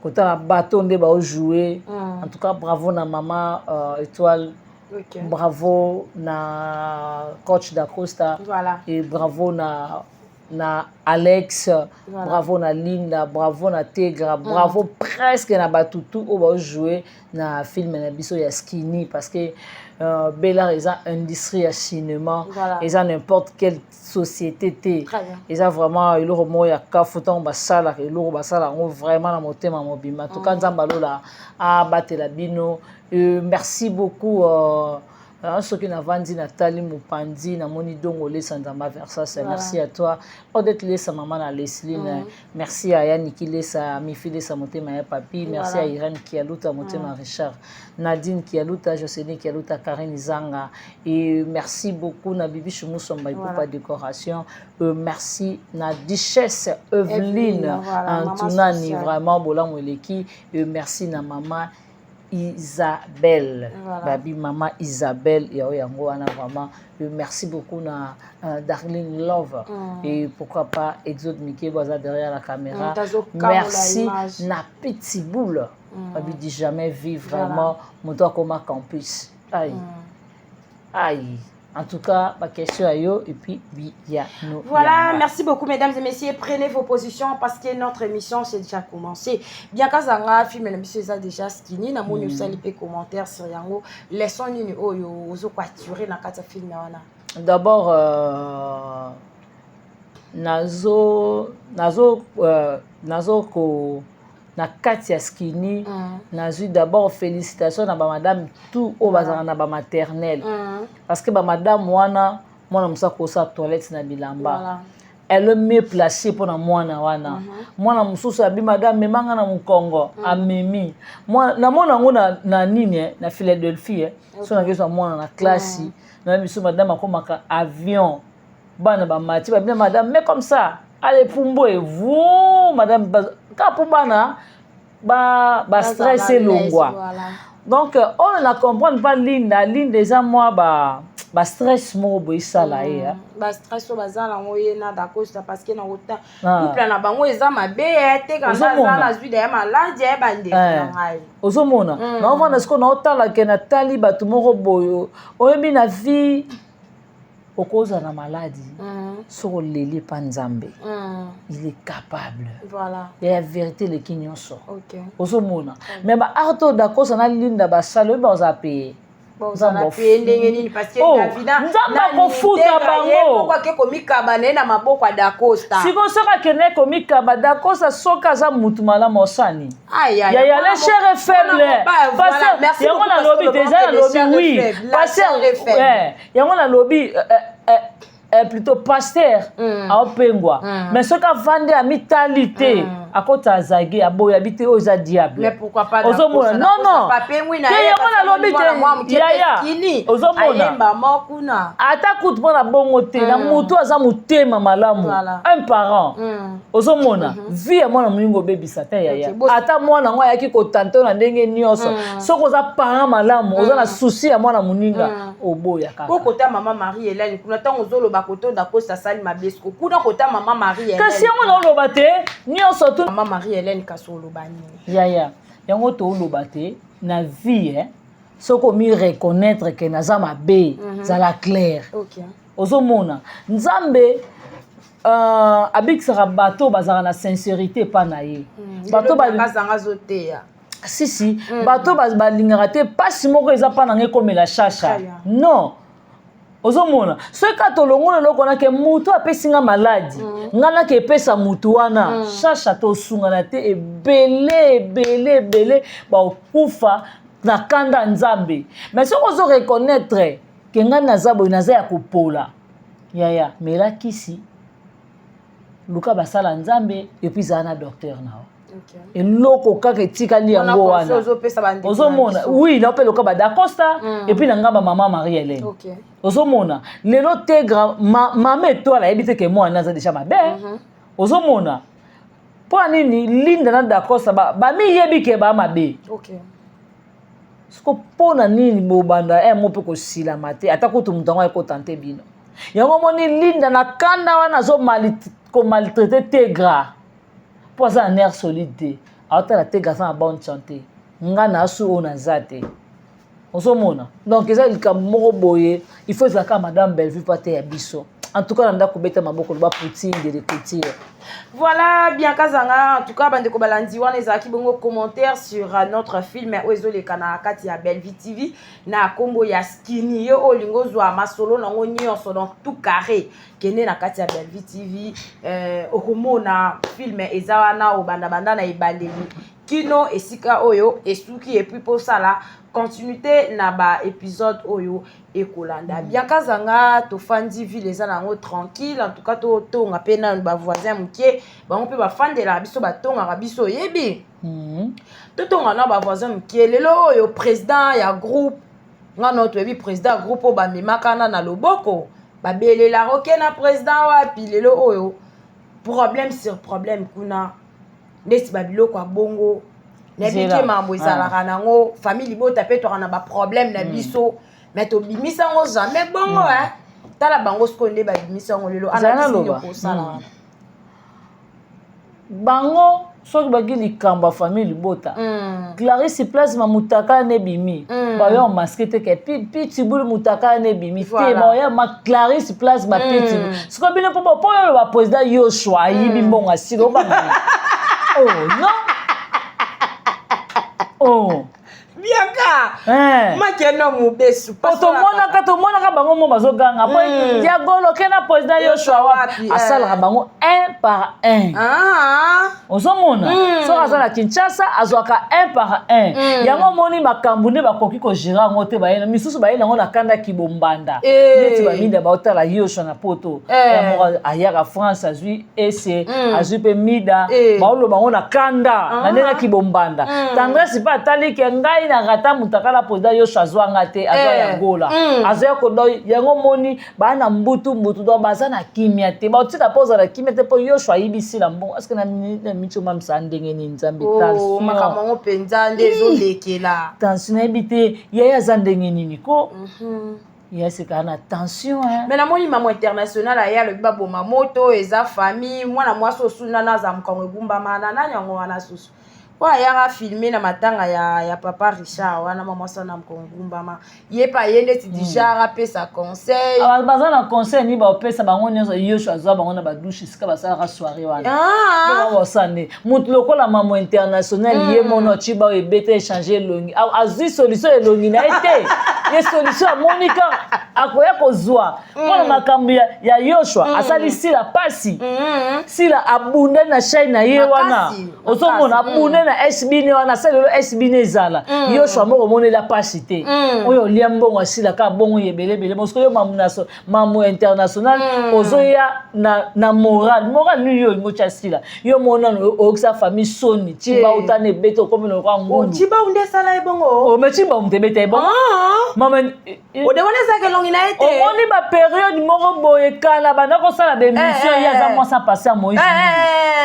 Quand la bâton de ba jouer. En tout cas, bravo na maman étoile. Okay. Bravo na coach d'Acosta. Voilà. Et bravo na Alex, voilà. Bravo na Linda, bravo na Tegra, bravo presque na batutu au va jouer na film na biso ya skinny parce que Bella ils a industrie à cinéma, voilà. Ils a n'importe quelle société ils a vraiment il le mot ya kafuton basala et le basala on vraiment na motema mobima to quand nzambalola a batela bino. Merci beaucoup ceux qui n'avandi Nathalie Mupandi na moni dongolé Sandamba Versa, merci à toi. Odette Lesa maman na Lesline, merci à Yannick Lesa Mifile sa motema ya papi, merci à Irène qui a luta motema Richard, Nadine qui a luta Jocelyne qui a luta Karine Zanga et merci beaucoup na Bibi Chumusomba pour décoration. Merci na Duchesse Evelyne Antounani vraiment bola moleki et merci na maman Isabelle, babi maman Isabelle et yango ana vraiment merci beaucoup na Darling Love et pourquoi pas Exode Mickey Boza derrière la caméra. Merci na Petit Boule babi dit jamais vivre vraiment mon toi comme campus. Aïe. En tout cas, ma question à yo et puis voilà, merci beaucoup mesdames et messieurs. Prenez vos positions parce que notre émission c'est déjà commencé. Bien Kazanga film l'émission est déjà skinny na moni usali pe commentaire sur yango. Laissons nini oyo ozo kwaturer na kata film wana. D'abord nazo nazoko na kati ya skini nazwi d'abord félicitations na ba madame tout au bazana na ba maternelle parce que ba madame wana mwana musako osa toilette na bilamba elle est mieux placée pour na mwana wana mwana mususu abi madame memanga na mukongo amemi na mwana ngo na nini na Philadelphie so na keso mwana na classe na biso madame akomaka avion bana ba mati ba bien madame mais comme ça allez pumbo et vous madame ka pour bana ba stress et longwa donc on ne comprend pas ligne déjà moi ba stress mo bo isala ya ba stress so bazala ngoye na dakosta parce que na autant couple na bango eza mabe te quand ça na zui de malade e bande na ngai ozomona na on va ce na otala ke na tali batu moko boyo oyebi na vie okoza na maladie so leli pa nzambe il est capable voilà et la vérité le kinyonso ozomona mais ba arto dakosta na linda ba salo ba ozape Nzamba ndenge nini parce que Davida nzamba kofuta bango kwa ke komikaba na maboko ya Dacosta siko soka kene komikaba Dacosta soka za mutu malamu osani ya les chers faibles parce que yango na lobby déjà lobby oui parce que yango na lobby plutôt pasteur a pengwa mais soka vande a mitalité à côté azagi aboya bité aux diable mais pourquoi pas non pas pengwi na ya ozomona mokuna ata kutu pona bongo te na mutu aza mutema malamu un parent ozomona vie ya mwana muningo bebisa ta ya ata mwana ngo yaki ko tanto na ndenge nyonso soko za parent malamu oza na souci ya mwana muninga oboya kaka ko kota mama Marie Hélène kuna tango zolo bakoto Dacosta sali mabesko kuna kota mama Marie Hélène kasi yango na loba te nyonso tu mama Marie Hélène kasolo bani ya yango to loba te na vie soko mi reconnaître que naza mabe zala clair ozomona nzambe abikisaka bato bazala na sincérité pa na ye bato bazanga zoteya si bato balingaka te pasi moko eza pa na ngai komela shasha non ozomona soki ka tolongola eloko nake mutu apesi nga maladi nga nake epesa mutu wana shasha tosungana te ebele bakufa na kanda nzambe mais soki ozo reconnaître ke nga naza boye naza ya kopola yaya mela kisi luka basala nzambe epuis zala na docteur nao eloko kaka etikali yango wana ozomona oui na ope loka ba Dacosta epuis na ngamba mama Marie Hélène ozomona lelo te mama etoile ayebi te ke mwana aza deja mabe ozomona mpo nini linda na Dacosta bamiyebi ke bamabe siko mpona nini bobanda mo mpe kosilama te ata kutu moto yango ekotante bino yango moni linda na kanda wana azomaltraite tegra mpo aza na nerf solide te aotala tegra aza na bonne santé nga na asu oyo naza te ozomona donc eza likambo moko boye il faut ezalaka madame Bellevue mpo te ya biso en tout cas na ndako beta maboko loba poutine de l'écriture. Voilà, bien kazanga, en tout cas bande ko balandi wana ezaki bongo commentaire sur notre film Oezo le kana kati ya Bellevue TV na kombo ya Skinny yo olingo zwa masolo na ngonyo so donc tout carré kene na kati ya Bellevue TV okomona film ezawana obanda banda na ebandeli kino esika oyo esuki et puis pour ça là continuité na ba épisode oyo ekolanda bien kazanga to fandi ville eza nango tranquille en tout cas to tonga pe na ba voisin mukie bango pe ba fandela biso ba tonga biso yebi to tonga na ba voisin mukie lelo oyo président ya groupe ngano to yebi président groupe ba mimakana na loboko ba belela roke na président wapi lelo oyo problème sur problème kuna neti ba biloko ya bongo nebiki mambo ezalaka nango famille bota pe to na ba problème na biso mais to bimisa ngo jamais bongo tala bango skonde ba bimisa ngo lelo ana sinyo ko sala bango soki bagi likambo famille bota Clarisse place ma mutaka ne bimi ba yo masque te ke pi tibulu mutaka ne bimi te ba yo ma Clarisse place ma petit siko bino po yo ba président yo choix yibi mbonga silo ba oh non oh biaka makeno mobesu tomonaka bango mo bazoganga po diagolo kena président Yoshua wapi asalaka bango un par un ozomona soki aza na Kinshasa azwaka un par un yango moni makambo nde bakoki kogera yango te bayena misusu bayena yango na kanda kibombanda neti baminda baotala Yoshua na poto moko ayaka France azwi ese azwi mpe mida baoloba yango na kanda na ndenge kibombanda tendresse mpe atali ke ngai na rata mutakala président Yoshua azwanga te azwa yangola azwa kodo yango moni baa na mbutu do baza na kimia te baotika mpo oza na kimia te mpo Yoshua ayibisila mbongo aske na micho mamisa ndenge nini nzambe makambo yango mpenza nde ezolekela tension nayebi te yeye aza ndenge nini ko yaseka na tension mais namoni mama international aya alobi baboma moto eza famille mwana mwasi osuna naza mokongo ebumbama na nani yango wana susu po ayaka filme na matanga ya papa Richard wana mama mwasi na mokongo ebumbama ye pa ye ndeti déjà apesa conseil baza na conseil ni baopesa bango nyonso Yoshua azwa bango na badouche esika basalaka soirée wana babosane motu lokola mama international ye mono ciba ebete échanger elongi azwi solution elongi na ye te ye solution amonika akoya kozwa mpona makambo ya Yoshua asali sila pasi sila abunde na shai na ye wana ozomona abunde na SBN wana asali lelo SBN ezala Yoshua moko monela pasi te oyo olia mbongo asila ka bongo yebelebele mosko yo mamu international ozoya na moral ni yo ngocha sila yo mona okisa famille soni ciba utane bete okomela kwa ngundu ciba unde sala ebongo o me ciba umtebete ebongo mama odewoneza ke longi na ete omoni ba période moko boye kala bana ko sala de mission ya za mwasa passer à Moïse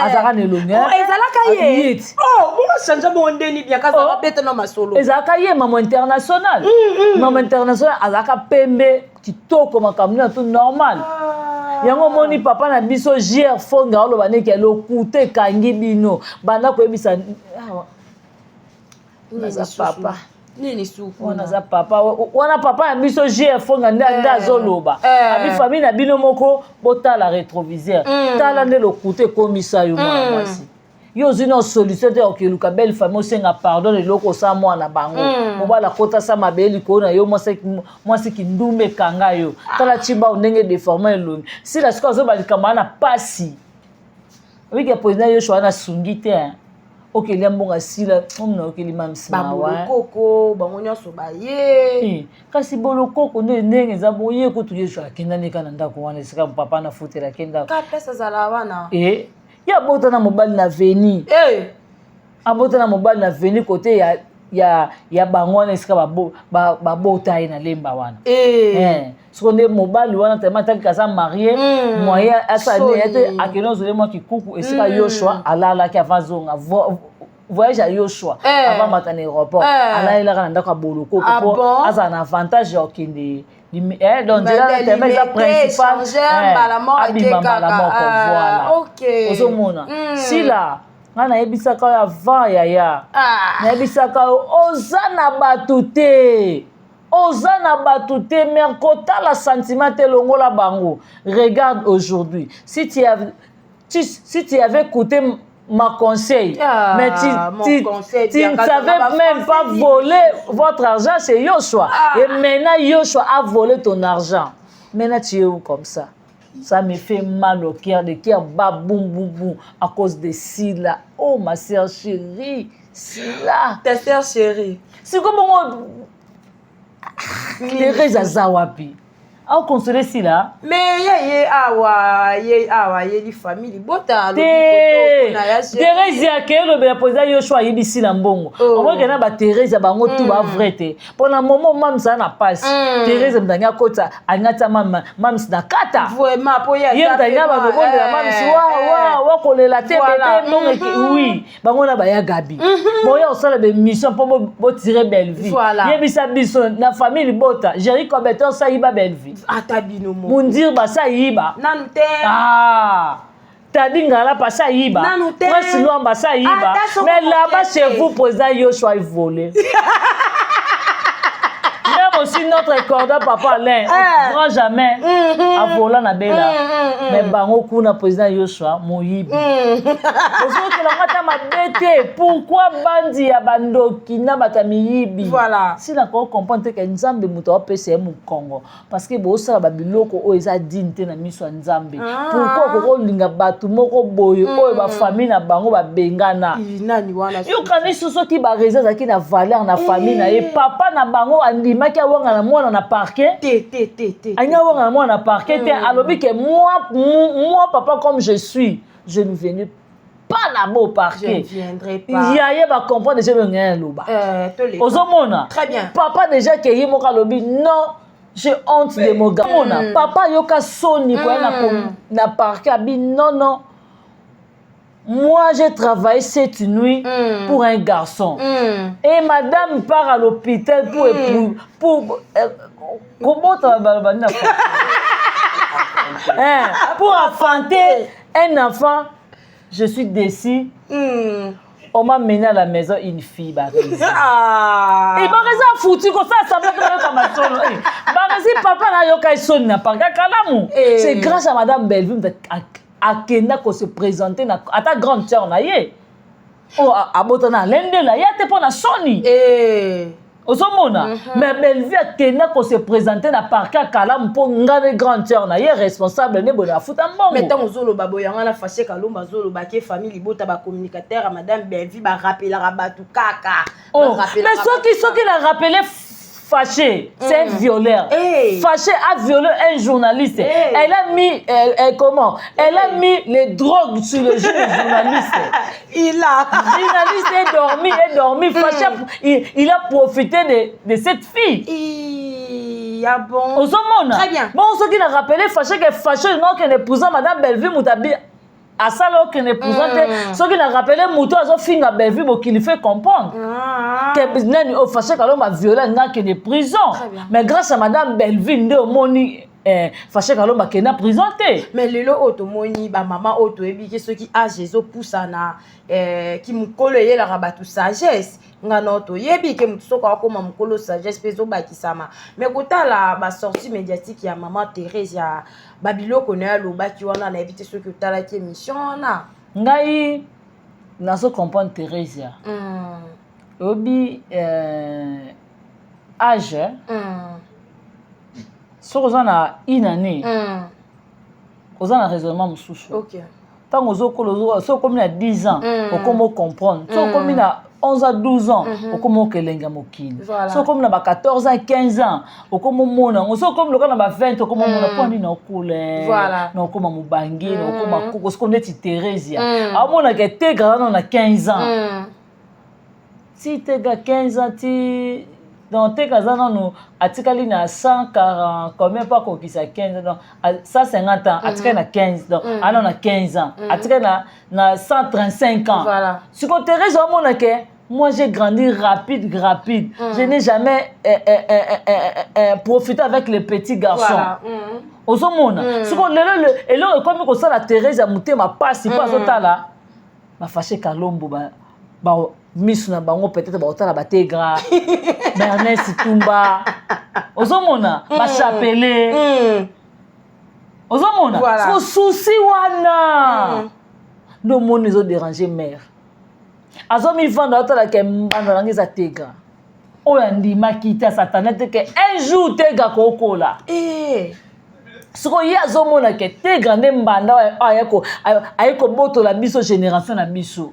azaka ne longi ezalaka ye bongo chanja bondeni bien kaza bete no masolo ezalaka ye mama international azaka pembe kitoko makambo tout normal yango moni papa na biso JR Fonga oloba neki lokute kangi bino banda ko ebisa papa nini suku wana papa wana papa ya biso JR Fonga nda zoloba abi famille na bino moko botala rétroviseur tala nde lokute komisa yo mwana mwasi yo zino solution te okeluka belle famille osenga pardon eloko sa mwana bango mobala kota sa mabeli ko na yo mwasi kindumbe kanga yo tala chiba ndenge déformer elongi si la sikozo balikama na pasi wiki président Yoshua na sungi te okelia mbonga sila omna okelima msima wa koko bango nyonso baye kasi bolokoko nde ndenge za boye ko Yoshua akenda nika na ndako wana sika papa na futela kenda ka pesa zala wana ya bota na mobali na veni abota na mobali na veni kote ya bango wana esika babota ye na lemba wana siko nde mobali wana tellement tali kaza marié moyen asani ete akende ozole mwa kikuku esika Yoshua alalaki avant zonga voyage à Yoshua avant mata na aéroport alalelaka na ndako ya boloko po aza na avantage ya okende donc déjà tellement eza principal abima mbala moko voilà ozomona sila nga nayebisaka oyo avant yaya nayebisaka oyo oza na bato te mais kotala sentiment te longola bango regarde aujourd'hui si tu avais écouté ma conseil mais tu ne savais même pas voler votre argent chez Yoshua et maintenant Yoshua a volé ton argent maintenant tu es où comme ça. Ça me fait mal au cœur, le cœur bat boum boum boum à cause de Sila. Oh ma sœur chérie, Sila. Ta sœur chérie. C'est comme on Thérèse Azawapi. Au consoler Sila. Mais ye awa li famille bota Thérèse akelo be posa Yoshua yebisi la mbongo. On voit que na ba Thérèse bango tout ba vrai te. Pendant moment mam ça na passe. Thérèse mdanya kota anyata mam na kata. Vraiment po ya. Ye mdanya ba bongo la mam wa kolela te bébé non oui. Bango na ba ya gabi. Bon ya osala be mission pour bo tirer belle vie. Yebisa biso na famille bota. Jerry Cobeton ça yiba belle vie. Atabino mo. Mundir basa yiba. Nanu te. Tadinga la pasa yiba. Nanu te. Moi sinon basa yiba. Mais là-bas chez vous président Yoshua il volé. aussi notre cordon papa Alain. Grand jamais. À volant na bela. Mais bango kuna président Yoshua moyibi. Aujourd'hui la mata ma bête. Pourquoi bandi ya bandoki na batamiyibi? Voilà. Si la ko comprendre que Nzambe muto opese mu Congo parce que bo sala ba biloko o eza dinte na miso Nzambe. Pourquoi ko linga batu moko boyo o ba famille na bango ba bengana. Nani wana. Yo kanisi soki ba raison za ki na valeur na famille na et papa na bango andima ki awanga na mwana na parquet. Anya wanga na mwana na parquet te alobi que moi papa comme je suis, je ne viendrai pas là-bas au parquet. Je ne viendrai pas. Yaya va comprendre déjà le rien loba. Ozomona. Très bien. Papa déjà que yimo kalobi non. J'ai honte de mon gars. Papa yoka soni quoi na parquet abi non. Moi, j'ai travaillé cette nuit pour un garçon. Et madame part à l'hôpital pour enfanter un enfant. Je suis déçue. On m'a mené à la maison une fille, Barisi. Et Barisi a foutu comme ça, ça m'a comme un solo. Barisi, papa n'a yoka son n'a pas kalamu. C'est grâce à madame Belleville à Kenda qu'on se présentait à ta grande sœur naïe. Oh, à Botana, l'un de la yate pour la Sony. Ozomona, mais Belleville à Kenda qu'on se présentait à parc à Kalam pour une grande sœur naïe responsable ne bonne foutre en bon. Maintenant Ozolo baboyanga la fâché Kalomba Zolo baké famille libota ba communicateur à madame Belleville ba rappeler rabatu kaka. Oh, mais ceux qui l'a rappelé fâché, c'est un violeur. Fâché a violé un journaliste. Elle a mis, comment? Elle a mis les drogues sur le genou du journaliste. Le journaliste est dormi. Fâché, il a profité de cette fille. Ah bon? Très bien. Bon, ce qui a rappelé, fâché que fâché, non, qu'elle épousant Madame Belleville Moutabi. À ça, là, qu'elle épousante, ce qui a rappelé, Moutou a fini à Belleville, qui lui fait comprendre. Que n'est pas fâché quand on a violé un acte de prison. Mais grâce à Madame Belleville, de Moni, fâché quand on a qu'elle a présenté. Mais le lot automoni, ba maman auto et bien ceux qui a Jésus pousse na qui me colle la rabatu sagesse. Ngana auto yebi que mutu soko ko ma mukolo sagesse peso ba kisama. Mais kota la ba sortie médiatique ya maman Thérèse ya babilo kona loba ki wana na éviter ceux que tala ki émission na. Ngai na so comprendre Thérèse ya. Obi âge so ozana une année. Ozana raisonnement mususu. OK. Tant ozo so comme na 10 ans, o comment comprendre. So comme na 11 à 12 ans, au comment que lenga mokili. So comme na 14 ans, 15 ans, au comment mona, on so comme le quand na 20, au comment mona poni na okule. Voilà. Na comment mubangi, na comment koko, comme neti Thérèse. A mona que te grand na 15 ans. Si te ga 15 ans ti donc te kazana no atikali na 140 combien pas ko kisa 15 donc 150 ans atikali na 15 donc alors na 15 ans atikali na 135 ans. Voilà. Ce que Thérèse au monde que moi j'ai grandi rapide. Je n'ai jamais profité avec les petits garçons. Voilà. Au monde. Ce que et là comme ko ça la Thérèse a monté ma passe pas ça là. Ma fâché Kalombo ba Miss na bango peut-être ba otala ba tegra Bernard Situmba ozomona ba chapelé ozomona so souci wana no monde les déranger mère azomi vendre otala ke mbanda langi za tegra oya ndima kita satanete ke un jour tegra kokola siko ye azomona ke tegra nde mbanda ayeko botola biso génération na biso.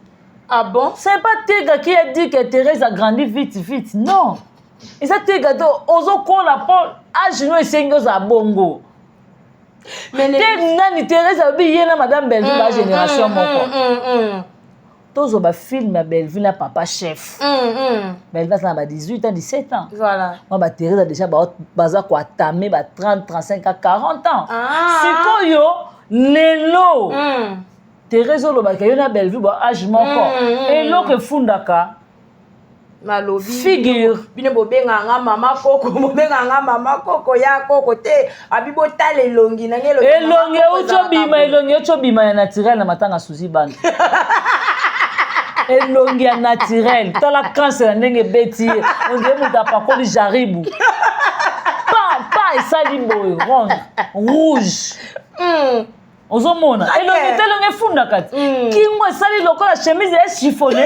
Ah bon? C'est pas Tega qui a dit que Thérèse a grandi vite. Non. Et ça Tega, ozo ko la porte, âge no esengo za bongo. Mais nani Thérèse a dit yena madame Belleville la génération moko. Tozo ba film na Belleville na papa chef. Belleville ça ba 18 ans, 17 ans. Voilà. Moi ba Thérèse a déjà baza ko atamé ba 30, 35 à 40 ans. Sikoyo lelo. Thérèse Olobaka yona Belleville ba âge moko et loke fundaka malobi figure bine bobenga nga mama koko ya koko te abibo tale elongi na ngelo elongi ochobima ya naturel na matanga suzi bana elongi ya naturel tala cancer ndenge beti on dirait muta pakoli jaribu esali boye rouge ozomona elongi telongi efundaka ti kingo esali lokola chemise ya chiffonné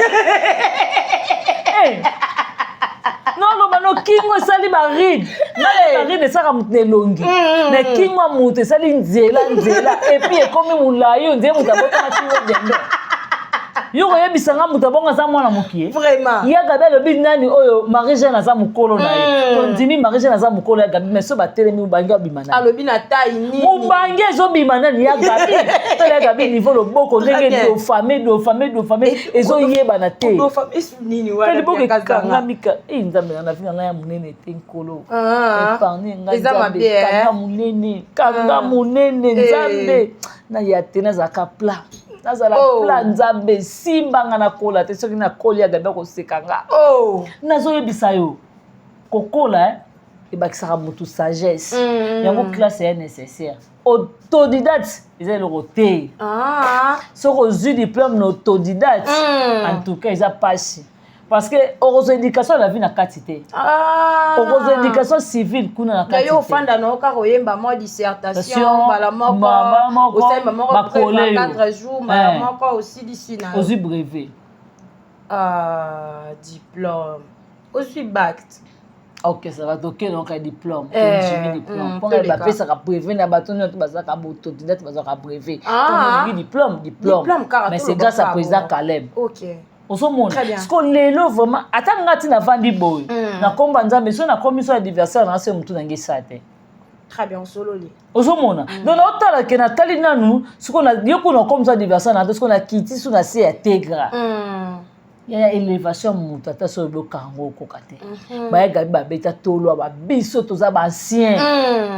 noloba no kingo esali baride baride esaka motu na elongi na kingo ya motu esali nzela epuis ekomi molai oyo nzela motu abotama kingo dende yo koyebisanga moto abongo aza mwana mokie ya gabi alobi nani oyo Marie Jeanne aza mokolo na ye tondimi Marie Jeanne aza mokolo ya gabi mais so batelemi mobangi obima nani alobi na tai nini mobangi ezobima nani ya gabi tala ya gabi niveau loboko ndenge dofame ezoyebana te liboko ekangamika nzambe na nafinga ngai ya monene te nkolo epargne ngai nzambe kanga monene kanga monene nzambe na ya te nazalaka pla nazala pla nzambe simbanga na kola te soki na koli ya gabi kosekanga nazoyebisa yo kokola ebakisaka motu sagesse yango classe ya nécessaire autodidacte eza eloko te soki ozwi diplôme na autodidacte en tout cas eza pasi parce que okozwa éducation na vie na kati te okozwa éducation civile kuna na kati te yo ofanda na oka koyemba mo dissertation mbala moko osalemba moko 4 jours mbala moko osilisi na ozwi brevet diplôme ozwi bac ok ça va toke donc diplôme diplôme pour que bapesaka brevet na bato nyonso bazalaka autodidacte bazalaka brevet diplôme mais c'est grâce à président Caleb ozomona siko lelo vraiment ata ngati navandi boye nakomba nzambe so nakomi so adversaire na se mutu nange sa te très bien sololi ozomona donc naotala ke natali nanu siko na yoko nakomi so adversaire na te siko nakiti so na se ya tegra ya élévation mutu ata so bokango okoka te bayegabi babeta tolwa babiso toza baancien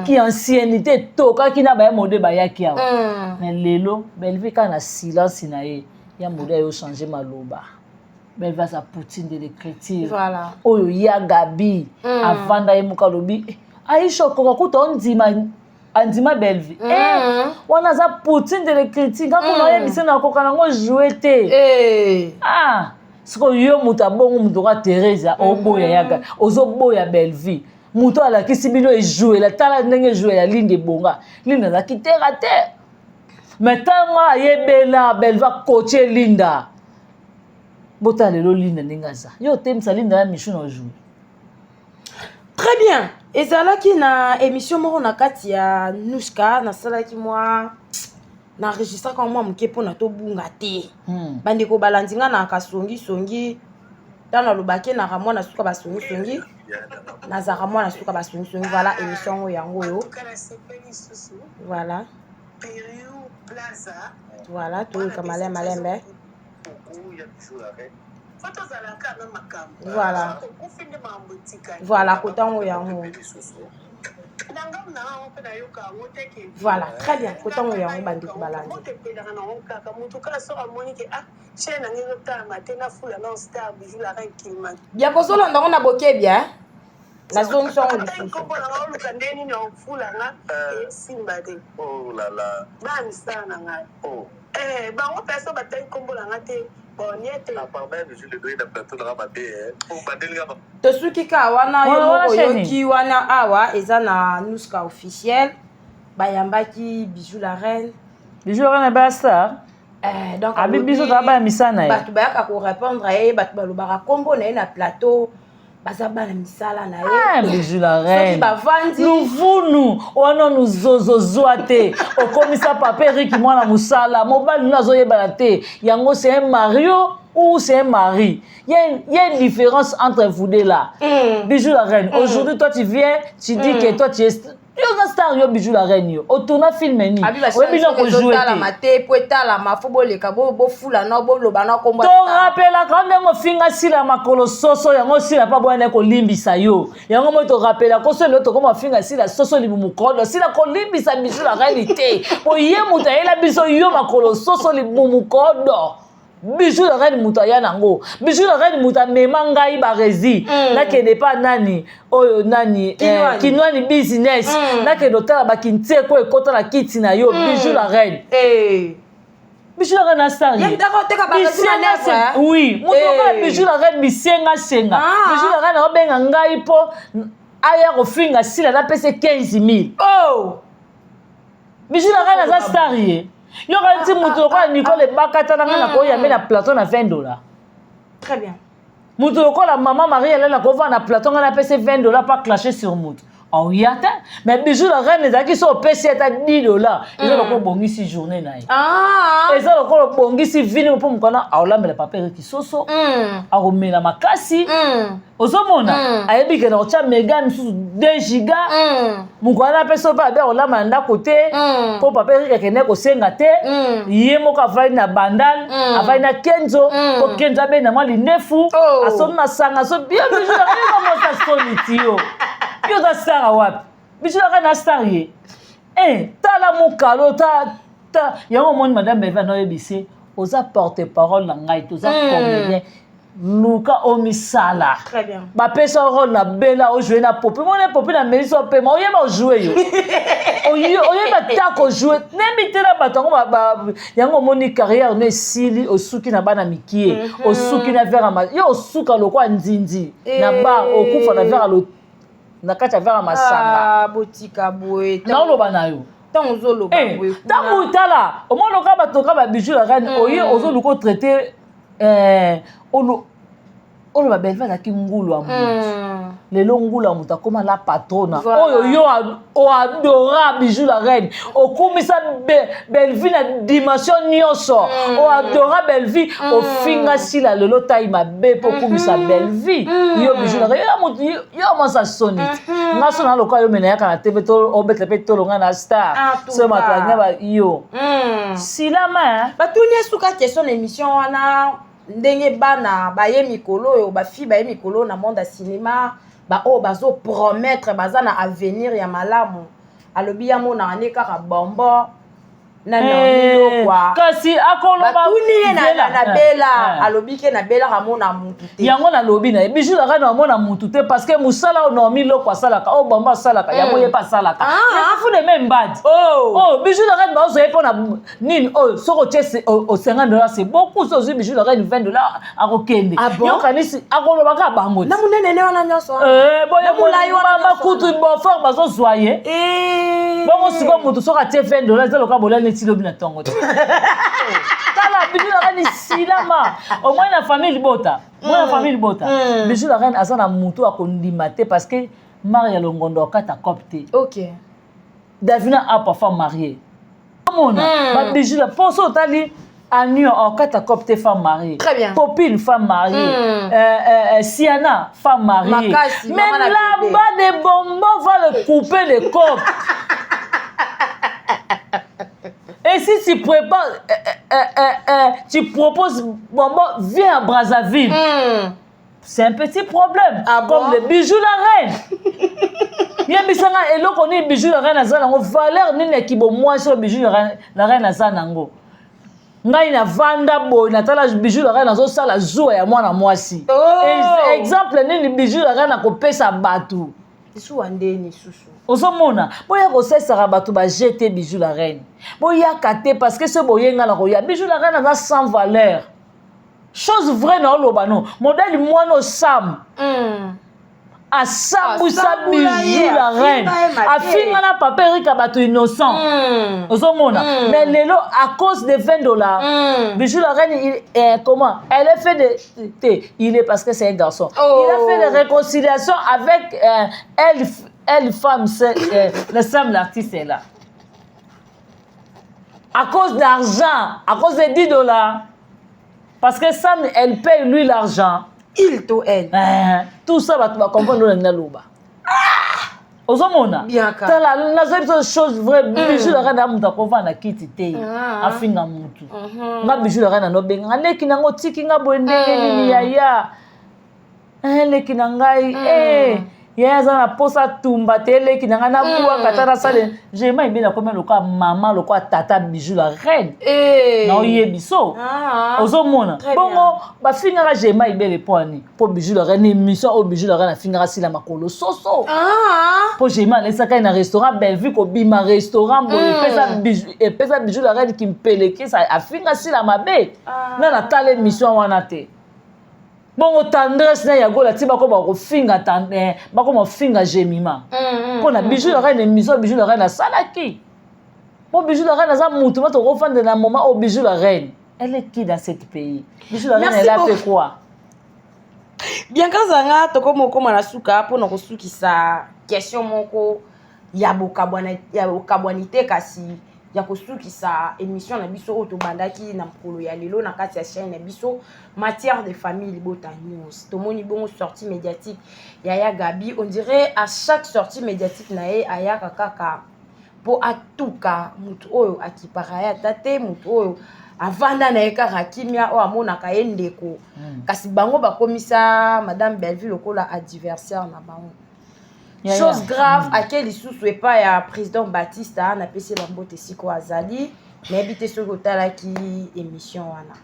ki anciennité tokaki na baya mode bayaki awa mais lelo belvi kaka na silence na ye ya mode ayo changer maloba mais va sa poutine de l'écriture voilà oyo ya gabi avanda ye muka lobi aisha koka kuta andima belvi wana za poutine de l'écriture kako na yebisa na koka nango jouer te siko yo muta bongo muto ka Teresa oboya yaga ozoboya belvi muto alakisi bino ejouer la tala ndenge jouer ya linde bonga linde za kitera te mais tango ayebela belva coacher linda bota lelo linda ndingaza yo temisa linda ya mission na jour très bien ezalaki na émission moko na kati ya Nushka nasalaki moi na enregistre quand moi moke pona to bunga te bandeko balandinga na kasongi tana lobake na ramwa na suka basongi nazaka mwana suka basongi voilà émission yango yo voilà tout comme malembe voilà kotango yango voilà très bien kotango yango bandeko balandi bien kozolanda ngo na boke bien nazongi songo lisusu bango personne batangi kombo na nga te tosuki ka wana yo moko yoki wana awa eza na Nushka officiel bayambaki Bijou la reine ba star donc abi biso ta ba misana bato bayaka ko répondre ye bato balobaka kombo na ye na plateau baza bana misala na ye Bijou la reine bavandi luvunu wana nuzozozwa te okomisa paperi ki mwana musala mobali nazoyebana te yango c'est un Mario ou c'est un mari il y a une différence entre vous deux là Bijou la reine aujourd'hui toi tu viens tu dis que toi tu es yo star yo Bijou la reine yo otona film ni oui bien ko jouer la maté poetala mafobo le kabo bo fula na bo loba na komba to rappela quand ngo finga sila makolo soso yango sila pa bwana ko limbisa yo yango mo to rappela ko so loto ko finga sila soso libu mukodo sila ko limbisa Bijou la reine te o ye muta ela biso yo makolo soso libu mukodo Bijou la reine muta ya nango Bijou la reine muta memanga iba rezi na ke ne pas nani oyo nani kinwani business na ke dotala bakintie ko ekota na kiti na yo Bijou la reine Bijou la reine na star ye d'accord te ka ba rezi oui muto ka Bijou la reine bisenga senga Bijou la reine obenga ngai po aya kofinga sila napese 15 000. Oh! Bijou la reine aza star ye. Yo ka ti mutu lokola Nicole bakata na ngana ko yambe na plateau na $20. Très bien. Mutu lokola maman Marie elle na ko va na plateau ngana pese $20 pas clasher sur mutu. Oh yata, mais Bijou la reine ezaki so pese ata $10. Ils ont ko bongisi journée na ye. Ah! Ils ont ko bongisi vini po mukana aolambela papier ki soso. Aromela makasi. Ozomona ayebi ke na ocha Megan sous 2 giga. Mukana peso pa be olamba nda côté po papier ke kene ko senga te. Ye moko avali na bandal, avali na Kenzo, po Kenzo be na mali nefu, asona sanga so bien Bijou la reine comment ça sonitio. Yo da star wapi? Bijou la reine star ye. Tala mukalo ta yango moni madame Beva no yebise oza porte-parole na ngai toza comédien Luka Omisala. Très bien. Ba pesa rôle na Bella o jouer na Popi. Mon Popi na Melissa pe ma oyeba jouer yo. Oyeba ta ko jouer. Nemite na batongo ba yango moni carrière ne sili osuki na bana mikie. Osuki na vera ma. Yo osuka lokwa nzinzi. Na ba okufa na vera lo na kati ya vera masanga. Ah botika boye. Na lo bana yo. Tant ozolo ba boye. Tango tala, o mo loka ba toka ba Bijou la reine oye ozolo ko traiter olo ba Belva la kingulu amu. Lelo ngulu amu ta koma la patrona. Oyo yo o adora Bijou la reine. O kumisa Belvi na dimension nyonso. O adora Belvi o finga sila lelo tai mabe po kumisa Belvi. Yo Bijou la reine yo mo sa sonit. Ngaso na loka yo mena ya kana TV to o betle to longa na star. So matanya ba yo. Sila ma ba tunia suka question émission wana ndenge bana baye mikolo yo ba fi baye mikolo na monde ya cinéma ba o bazo promettre baza na avenir ya malamu alobi ya mona ane kaka bombo na milo kwa kasi akoloba batuni na Bella alobi ke na Bella ramona mutu te yango na lobi na Bijou la reine amona mutu te parce que musala no milo kwa salaka o bomba salaka yango ye pa salaka ya fu de même bad Bijou la reine ba ozo epona nini soko chese au $50 c'est beaucoup so Bijou la reine $20 akokende yo kanisi akoloba ka bango na munene ne wana nyoso boya mulai wana makutu bo fort bazo soye bongo siko mutu soka tie $20 zelo ka bolani tilobi na tongo tala Bijou la reine silama au moins la famille bota moi la famille bota Bijou la reine azana mutu akondima te parce que Maria Longondo kata copte OK Davina a parfois marié mona ba Bijou la poso tali Anio en kata copte femme mariée. Très bien. Popine femme mariée. Siana femme mariée. Même là-bas des bonbons va le couper les copes. Et si tu prépares, tu proposes bonbon, viens à Brazzaville. C'est un petit problème. Comme le Bijou la reine. Yebisanga elo koni Bijou la reine azana ngo valeur nini ki bo moi sur Bijou la reine azana ngo. Ngai na vanda boy na tala Bijou la reine azo sala zoa ya mwana mwasi. Exemple nini Bijou la reine akopesa batu. Isu andeni susu. Ozomona boya ko sesara batu ba jeter Bijou la reine. Boya kate parce que ce boyenga na koya Bijou la reine a sans valeur. Chose vraie na oloba non. Modèle moino Sam. A Saboussa Bijou la reine. A finga na papa Erika bato innocent. Ozomona. Mais lelo à cause de $20. Bijou la reine comment? Elle a fait il est parce que c'est un garçon. Il a fait des réconciliations avec elle femme le Sam l'artiste est là. À cause d'argent, à cause de $10. Parce que Sam elle paye lui l'argent. Il to elle. Tout ça va comprendre le Nalouba. Ozomona. Bien ka. Tala na chose vraie Bijou la reine amuta kova na kiti te. Afinga mutu. Nga Bijou la reine no benga leki nango tiki nga boendenge nini yaya. Leki na ngai yaya za na posa tumba te leki na ngana kuwa katana sale. J'aime bien comme le quoi maman le quoi tata Bijou la reine. Na oyebiso. Ozomona. Bongo ba finga j'aime bien le poani. Pour Bijou la reine émission au Bijou la reine a finga si la makolo soso. Pour j'aime laisser ka na restaurant Bellevue ko bima restaurant bo pesa Bijou la reine qui me peleke ça a finga si la mabe. Na tale émission wana te. bongo tendresse na yagola ti bakoma kofinga bakoma finga gemima mpona bijou la reine émission bijou la reine asalaki po bijou la reine aza mutu bato kofanda na moment o bijou la reine elle est qui dans cet pays bijou la reine elle a fait quoi bien kazanga tokomokoma na suka mpona kosukisa question moko ya bokabwani te kasi ya kosukisa émission na biso oyo tobandaki na mokolo ya lelo na kati ya chaîne na biso matière de famille libota news tomoni bongo sortie médiatique Yaya Gabi on dirait à chaque sortie médiatique na ye ayaka kaka po atuka mutu oyo akipara ya tate mutu oyo avanda na ye kaka kimia oyo amonaka ye ndeko kasi bango bakomisa madame Belleville lokola adversaire na bango chose grave ake lisusu epa ya président Batista na pesi bambote siko azali nayebi te soki otalaki émission wana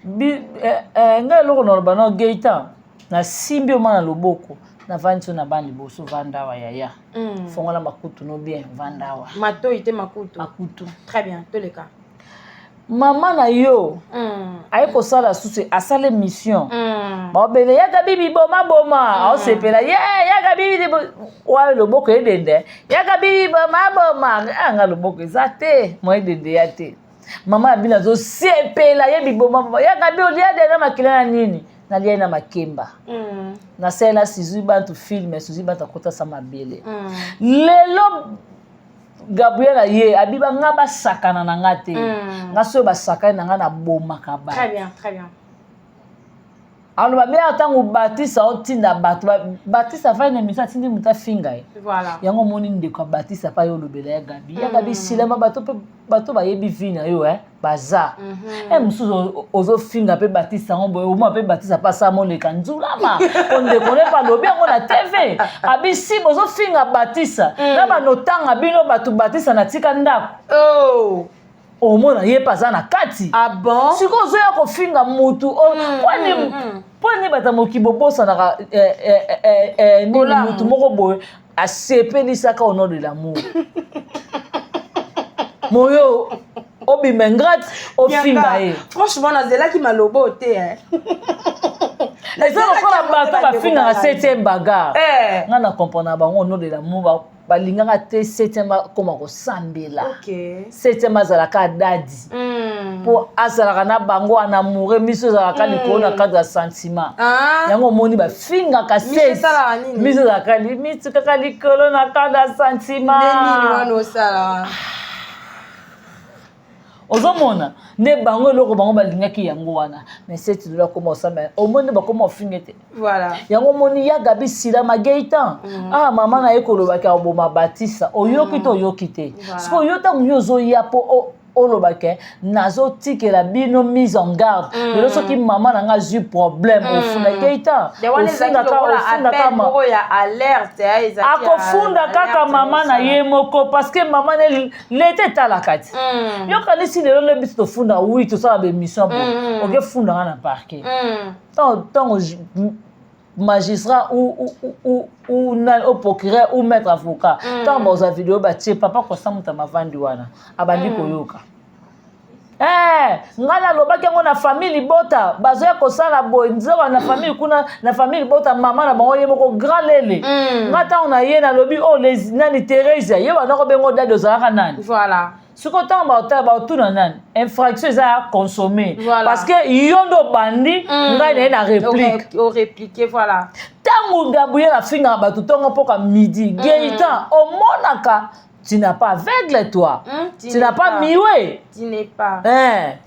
ngai eloko na loba na Gaëtan nasimbi oma na loboko navandi so na bana liboso vanda awa yaya fongola makutu no bien vanda awa matoi te makutu très bien toleka mama na yo aye kosala susu asala mission baobele yaka bibi boma aosepela yaka bibi oyo loboko edende yaka bibi boma anga loboko eza te mo edende ya te mama ya bino azosepela yebi boma yaka bibi olia dena makila na nini nalia na makemba nasala sizwi bantu filme sizwi bantu akotasa mabele lelo Gabriela ye abiba nga basakana na nga te nga so basakana na nga na bomaka ba très bien aloba be atango Batista otinda bato Batista fa na misa tindi muta finga voilà yango moni ndeko Batista pa yo lobela ya Gabi ya Gabi silema bato ba yebi vina yo baza musuzo ozo finga pe Batista ngombo o mo pe Batista pa sa mo le kanzulama onde kone pa lobi yango na TV abisi bozo finga Batista na ba notanga bino bato Batista na tika ndako omona ye paza na kati bon siko ozoya kofinga mutu pwani bata mokibo bosanaka nini mutu moko boye asepelisaka au nom de l'amour moyo obima ingrate ofinga ye franchement nazelaki malobo te eza lokola bato bafingaka 7e bagarre nga na comprendre bango au nom de l'amour balingaka te 7e bakoma kosambela 7e azalaka dadi po azalaka na bango ana amoureux miso ezalaka likolo na cadre ya sentiment yango omoni bafingaka miso ezalaka limite kaka likolo na cadre ya sentiment ozomona nde bango eloko bango balingaki yango wana mais seti dola koma osamba omoni bakoma ofinge te yango omoni ya Gabi silama Gaëtan mama na ye kolobaki aboma Batista oyoki te oyoki te siko oyo ntango yo ozoya po olobake nazotikela bino mise en garde lelo soki mama na nga azwi problème ofunda Gaëtan akofunda kaka mama na ye moko parce que mama lete etalaka ti yokanisi lelo nde biso tofunda wi tosala bemission bo okefunda nga na parquet ntango magistrat ou procureur ou maître avocat ntango baoza video batie papa kosamuta mavandi wana abandi koyoka nga nalobaki yango na famille libota bazoya kosala boye nzewa na famille kuna na famille libota mama na bango ye moko grand lele nga ntango na ye nalobi nani Thérèse ye banako bengo dadi ozalaka nani siko ntango baotuna nani infraction eza ya consommé parce que yo ndo bandi ngai na ye na réplique ntango Gabriel afingaka bato ntongo mpoka midi Gaëtan omonaka tu n'as pas aveugle, toi. Tu n'as pas mioué. Tu n'es pas.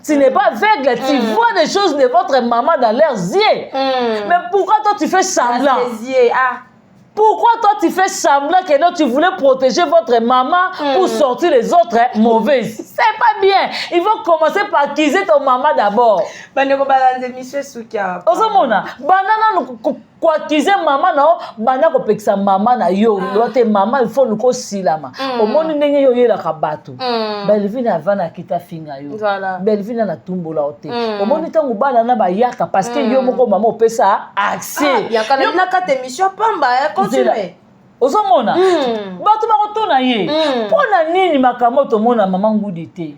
Tu n'es pas aveugle. Tu vois des choses de votre maman dans leurs yeux. Mais pourquoi toi tu fais semblant? Pourquoi toi tu fais semblant que non, tu voulais protéger votre maman pour sortir les autres mauvaises? C'est pas bien. Il faut commencer par accuser ton maman d'abord. Ozomona, banana kwa accuser maman na bana ko pekisa maman na yo. Lote maman il faut luko silama. Omoni ndenge yo yela kabato. Belleville avana kita finga yo. Belleville na tumbola ote. Omoni tangu bana na ba yaka parce que yo moko maman opesa accès. Yakala na kata émission pamba continue. ozomona bato bakotuna ye mpona nini makambo tomona mama ngudi te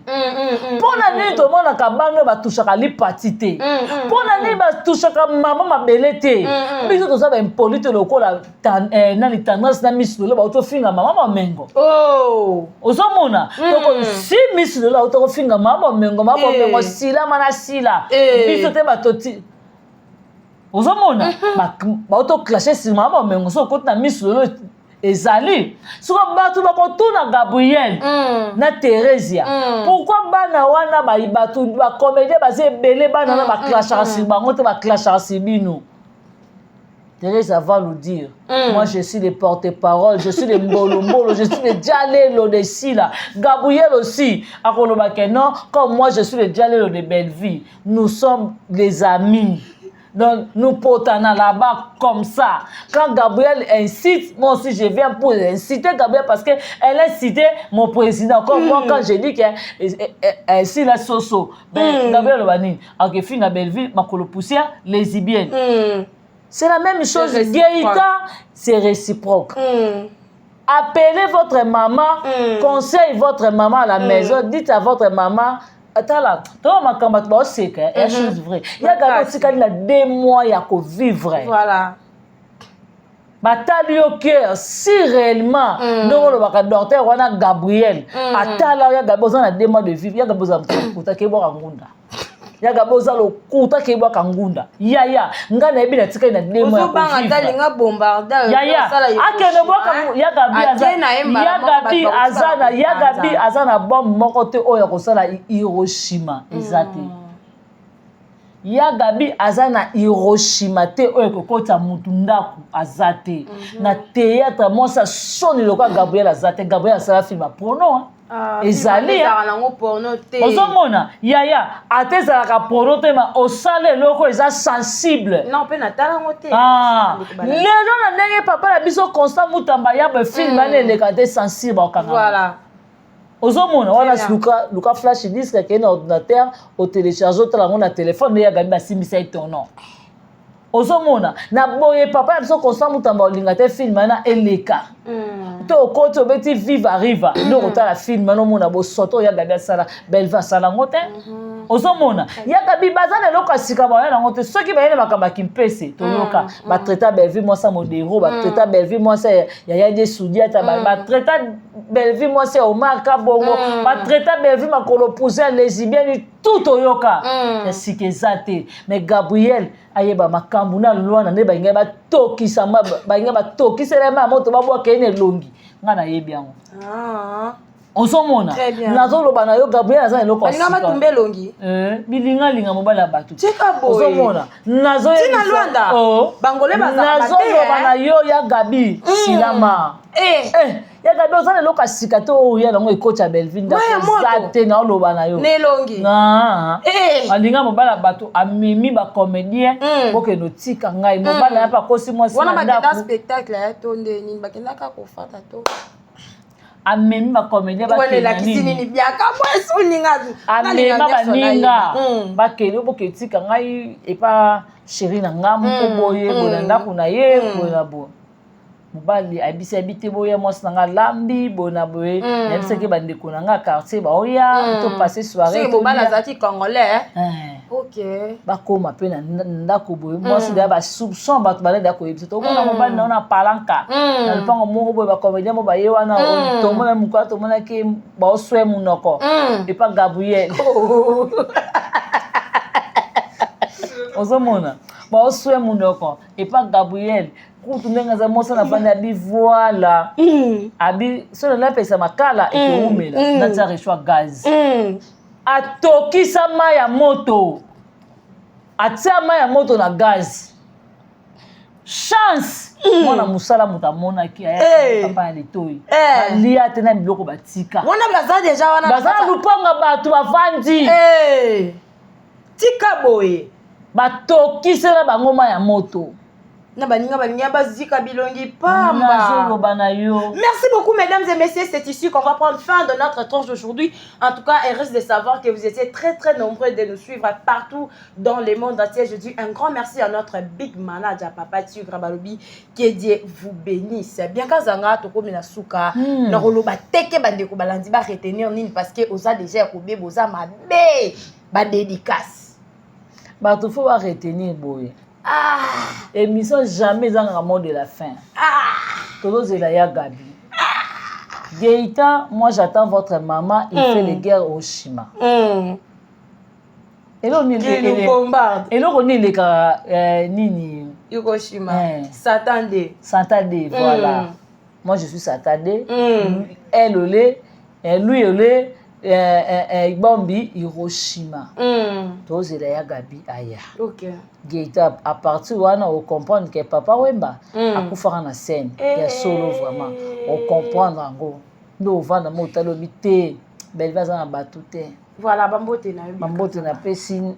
mpona nini tomona kabanga batushaka lipati te mpona nini batushaka mama mabele te biso toza baimpoli te lokola nani tendance na misu lelo baotofinga mama mamengo ozomona toko si misu lelo aotokofinga mama mamengo silama na sila biso te batoti ozomona baotoclashe nsima mama mamengo so okoti na misu lelo ezali soko bato bakotuna Gabriel na Teresia pourquoi bana wana bato bacomédien baza ebele bana na baclashaka si bango te baclashaka si bino. Thérèse va nous dire, moi je suis le porte-parole, je suis le mbolo, je suis le Djalelo de Sila. Gabriel aussi, à non, comme moi je suis le Djalelo de Belleville. Nous sommes des amis. Donc nous portons là-bas comme ça. Quand Gabriel incite, moi aussi je viens pour inciter Gabriel parce qu'elle a cité mon président. Comme moi quand je dis qu'elle si la soso, Gabriel Obani, à Gefine à Belleville, ma poussière, lesbienne. C'est la même chose. Gaïta, c'est réciproque. Appelez votre maman, conseillez votre maman à la maison, dites à votre maman, attends là, toi ma camarade, c'est que c'est chose vraie. Il y a Gabriel qui a 2 mois à vivre. Voilà. Batali au cœur, si réellement, nous le docteur on a Gabriel, attends là, il y a Gabriel a 2 mois de vivre, il y a Gabriel qui boire ngunda. Yaga boza lo kuta ke bwa kangunda yaya ngana ebi na tika na demo ya kuvivre ngata linga bombarda yaya akene bwa yaga bi azana bombe moko te oya kosala Hiroshima ezate yaga bi azana Hiroshima te oya kokota mutu ndaku azate na théâtre mosa soni lokwa Gabriel azate Gabriel asala film porno ezali ozomona yaya atezalaka porno te ma osala eloko eza sensible lelo na ndenge papa na biso Constant Mutamba ya bafilme ane eleka te sensible okanga ozomona wana luka flash disk akei na ordinateur otélécharge otala yango na telefone nde yagabi basimbisa etono ozomona na boye papa ya biso Constant Mutamba olinga te filme ana eleka to okoti obeti vive arriva ndoko tala filme ano mona bosoto yagabi asala Belleville asala ngo te ozomona yagabi baza na eloko asika baya nango te soki bayene makambo kimpese toyoka batraita Belleville mwasa modero batraita Belleville mwasa yaya de Soudiata batraita Belleville mwasa Omar Kabongo batraita Belleville makolo pouser lesbienne tout toyoka esika eza te mais Gabriel ayeba makambo na lwana nde bainga batokisa bainga batokisela ma moto babwaka ene longi ngana yebi yango ozomona nazoloba na yo Gabriel aza eloko balinga matumbe longi bilinga mobala bato ozomona nazoloba na yo ya Gabi silama ya Gabi ozana eloko asika te oya nango ekoti ya Belleville ndakoza te na oloba na yo nelongi balinga mobala bato amemi bacomédien bokende otika ngai mobala ya pakosi mwasi wana bakenda spectacle ya tonde nini bakendaka kofata to amemi bacomédien amema baninga bakende boke tika ngai epa chéri na nga moko boye bona ndako na ye bona bo mobali abisi abite boya mwasi na nga lambi bona boye nayebisaki bandeko na nga quartier baoya to passer soirée mobali azalaki congolais bakoma mpe na ndako boye mwasi deya basoupçon bato balenda koyebisa tomona mobali nao na palanka na lupango moko boye bacomédien mo baye wana tomona mokolo tomonaki baoswe munoko epa Gabriel ozomona baoswe munoko epa Gabriel kutu ndenge aza mosa na banda abi voila abi solo la pesa makala ekoumela natia rechwa gaz atokisa mai ya moto atia mai ya moto na gaz chance mwana musala moto amonaki papa ya litoi balia te na biloko batika wana baza deja wana baza na lupanga bato bavandi tika boye batokisela bango mai ya moto Merci beaucoup, mesdames et messieurs. C'est ici qu'on va prendre fin de notre tranche d'aujourd'hui. En tout cas, il reste de savoir que vous étiez très très nombreux de nous suivre partout dans le monde entier. Je dis un grand merci à notre big manager, Papa Tigre Balobi, que Dieu vous bénisse. Bien qu'Azanga, Toko Minasuka, Noroloba Teke Bandeko Balandi va retenir Nini parce que Oza déjà Kobe Boza ma bé, ba dédicace. Bah, il faut retenir, boy. Émission jamais dans le mot de la fin. Todo Zelaya Gabi. Gaëtan, moi j'attends votre maman, il fait les guerres au Shima. Et là on est les Nini. Hiroshima. Satande, voilà. Moi je suis Satande. Elle, lui, Bombi, Hiroshima. Todo Zelaya Gabi aya. Ok. Gaëtan, à partir où on comprend que Papa Wemba a pu faire une scène. Il y a solo vraiment. On comprend en gros. Nous, on va dans le talobité. Belle va dans la batoute. Voilà, Bambote na Pessine.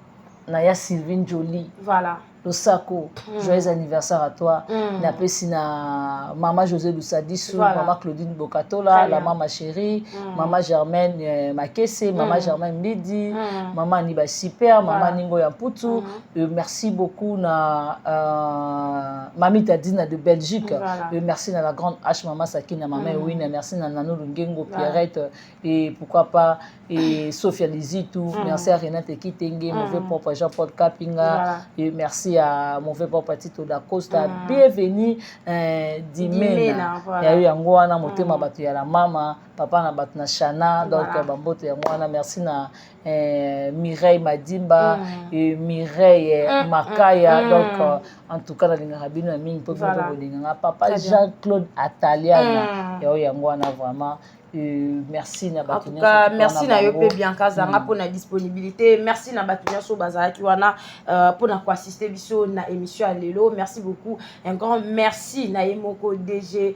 Naya Sylvine Jolie. Voilà. Losako, joyeux anniversaire à toi. Na Pessine Maman José Lusadisu, Maman Claudine Bokatola, la Maman Chérie, Maman Germaine Makese, Maman Germaine Midi, Maman Aniba Super, Maman Ningo Yamputu. Merci beaucoup na Mamie Tadina de Belgique. Merci à la grande H Maman Sakina, Maman Ewina. Merci à Nano Lungengo, Pierrette et pourquoi pas et Sophia Lizitou. Merci à Renate Kitenge, mauvais propre Jean-Paul Kapinga. Et merci à mon frère Papa Tito da Costa. Bienvenue Dimena. Il y a eu un goana motema batu ya la mama, papa na batu na Shana, donc bambote ya goana. Merci na Mireille Madimba et Mireille Makaya. Donc en tout cas na lingabino na mingi popo linga papa Jean-Claude Ataliana. Il y a eu un goana vraiment. Merci na en tout cas merci na yope bien kazanga pour la disponibilité, merci na batunya so bazaki wana pour na assister biso na émission à lelo. Merci beaucoup, un grand merci na yemoko DG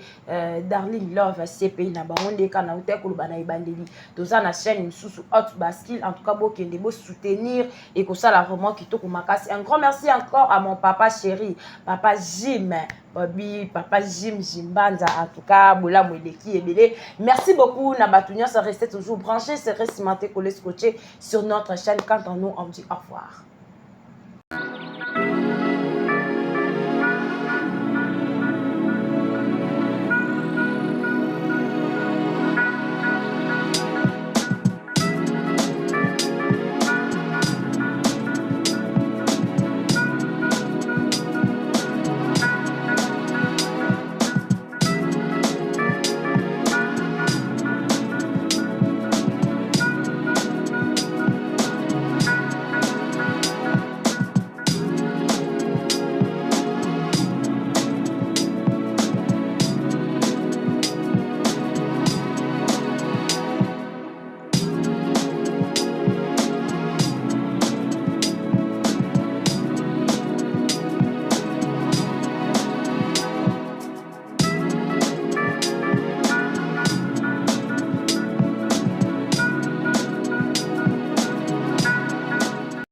Darling Love CPI na bangonde kana utekulu bana ibandeli toza na chaîne misusu Hot Basket. En tout cas bokende bo soutenir et ko sala vraiment kitoko makasi. Un grand merci encore à mon papa chéri, papa Jim Bobby, papa Jim Banza. En tout cas bola mweleki ebele. Merci beaucoup na batunya, ça reste toujours branché, c'est resté cimenté, collé, scotché sur notre chaîne. Quant à nous, on dit au revoir.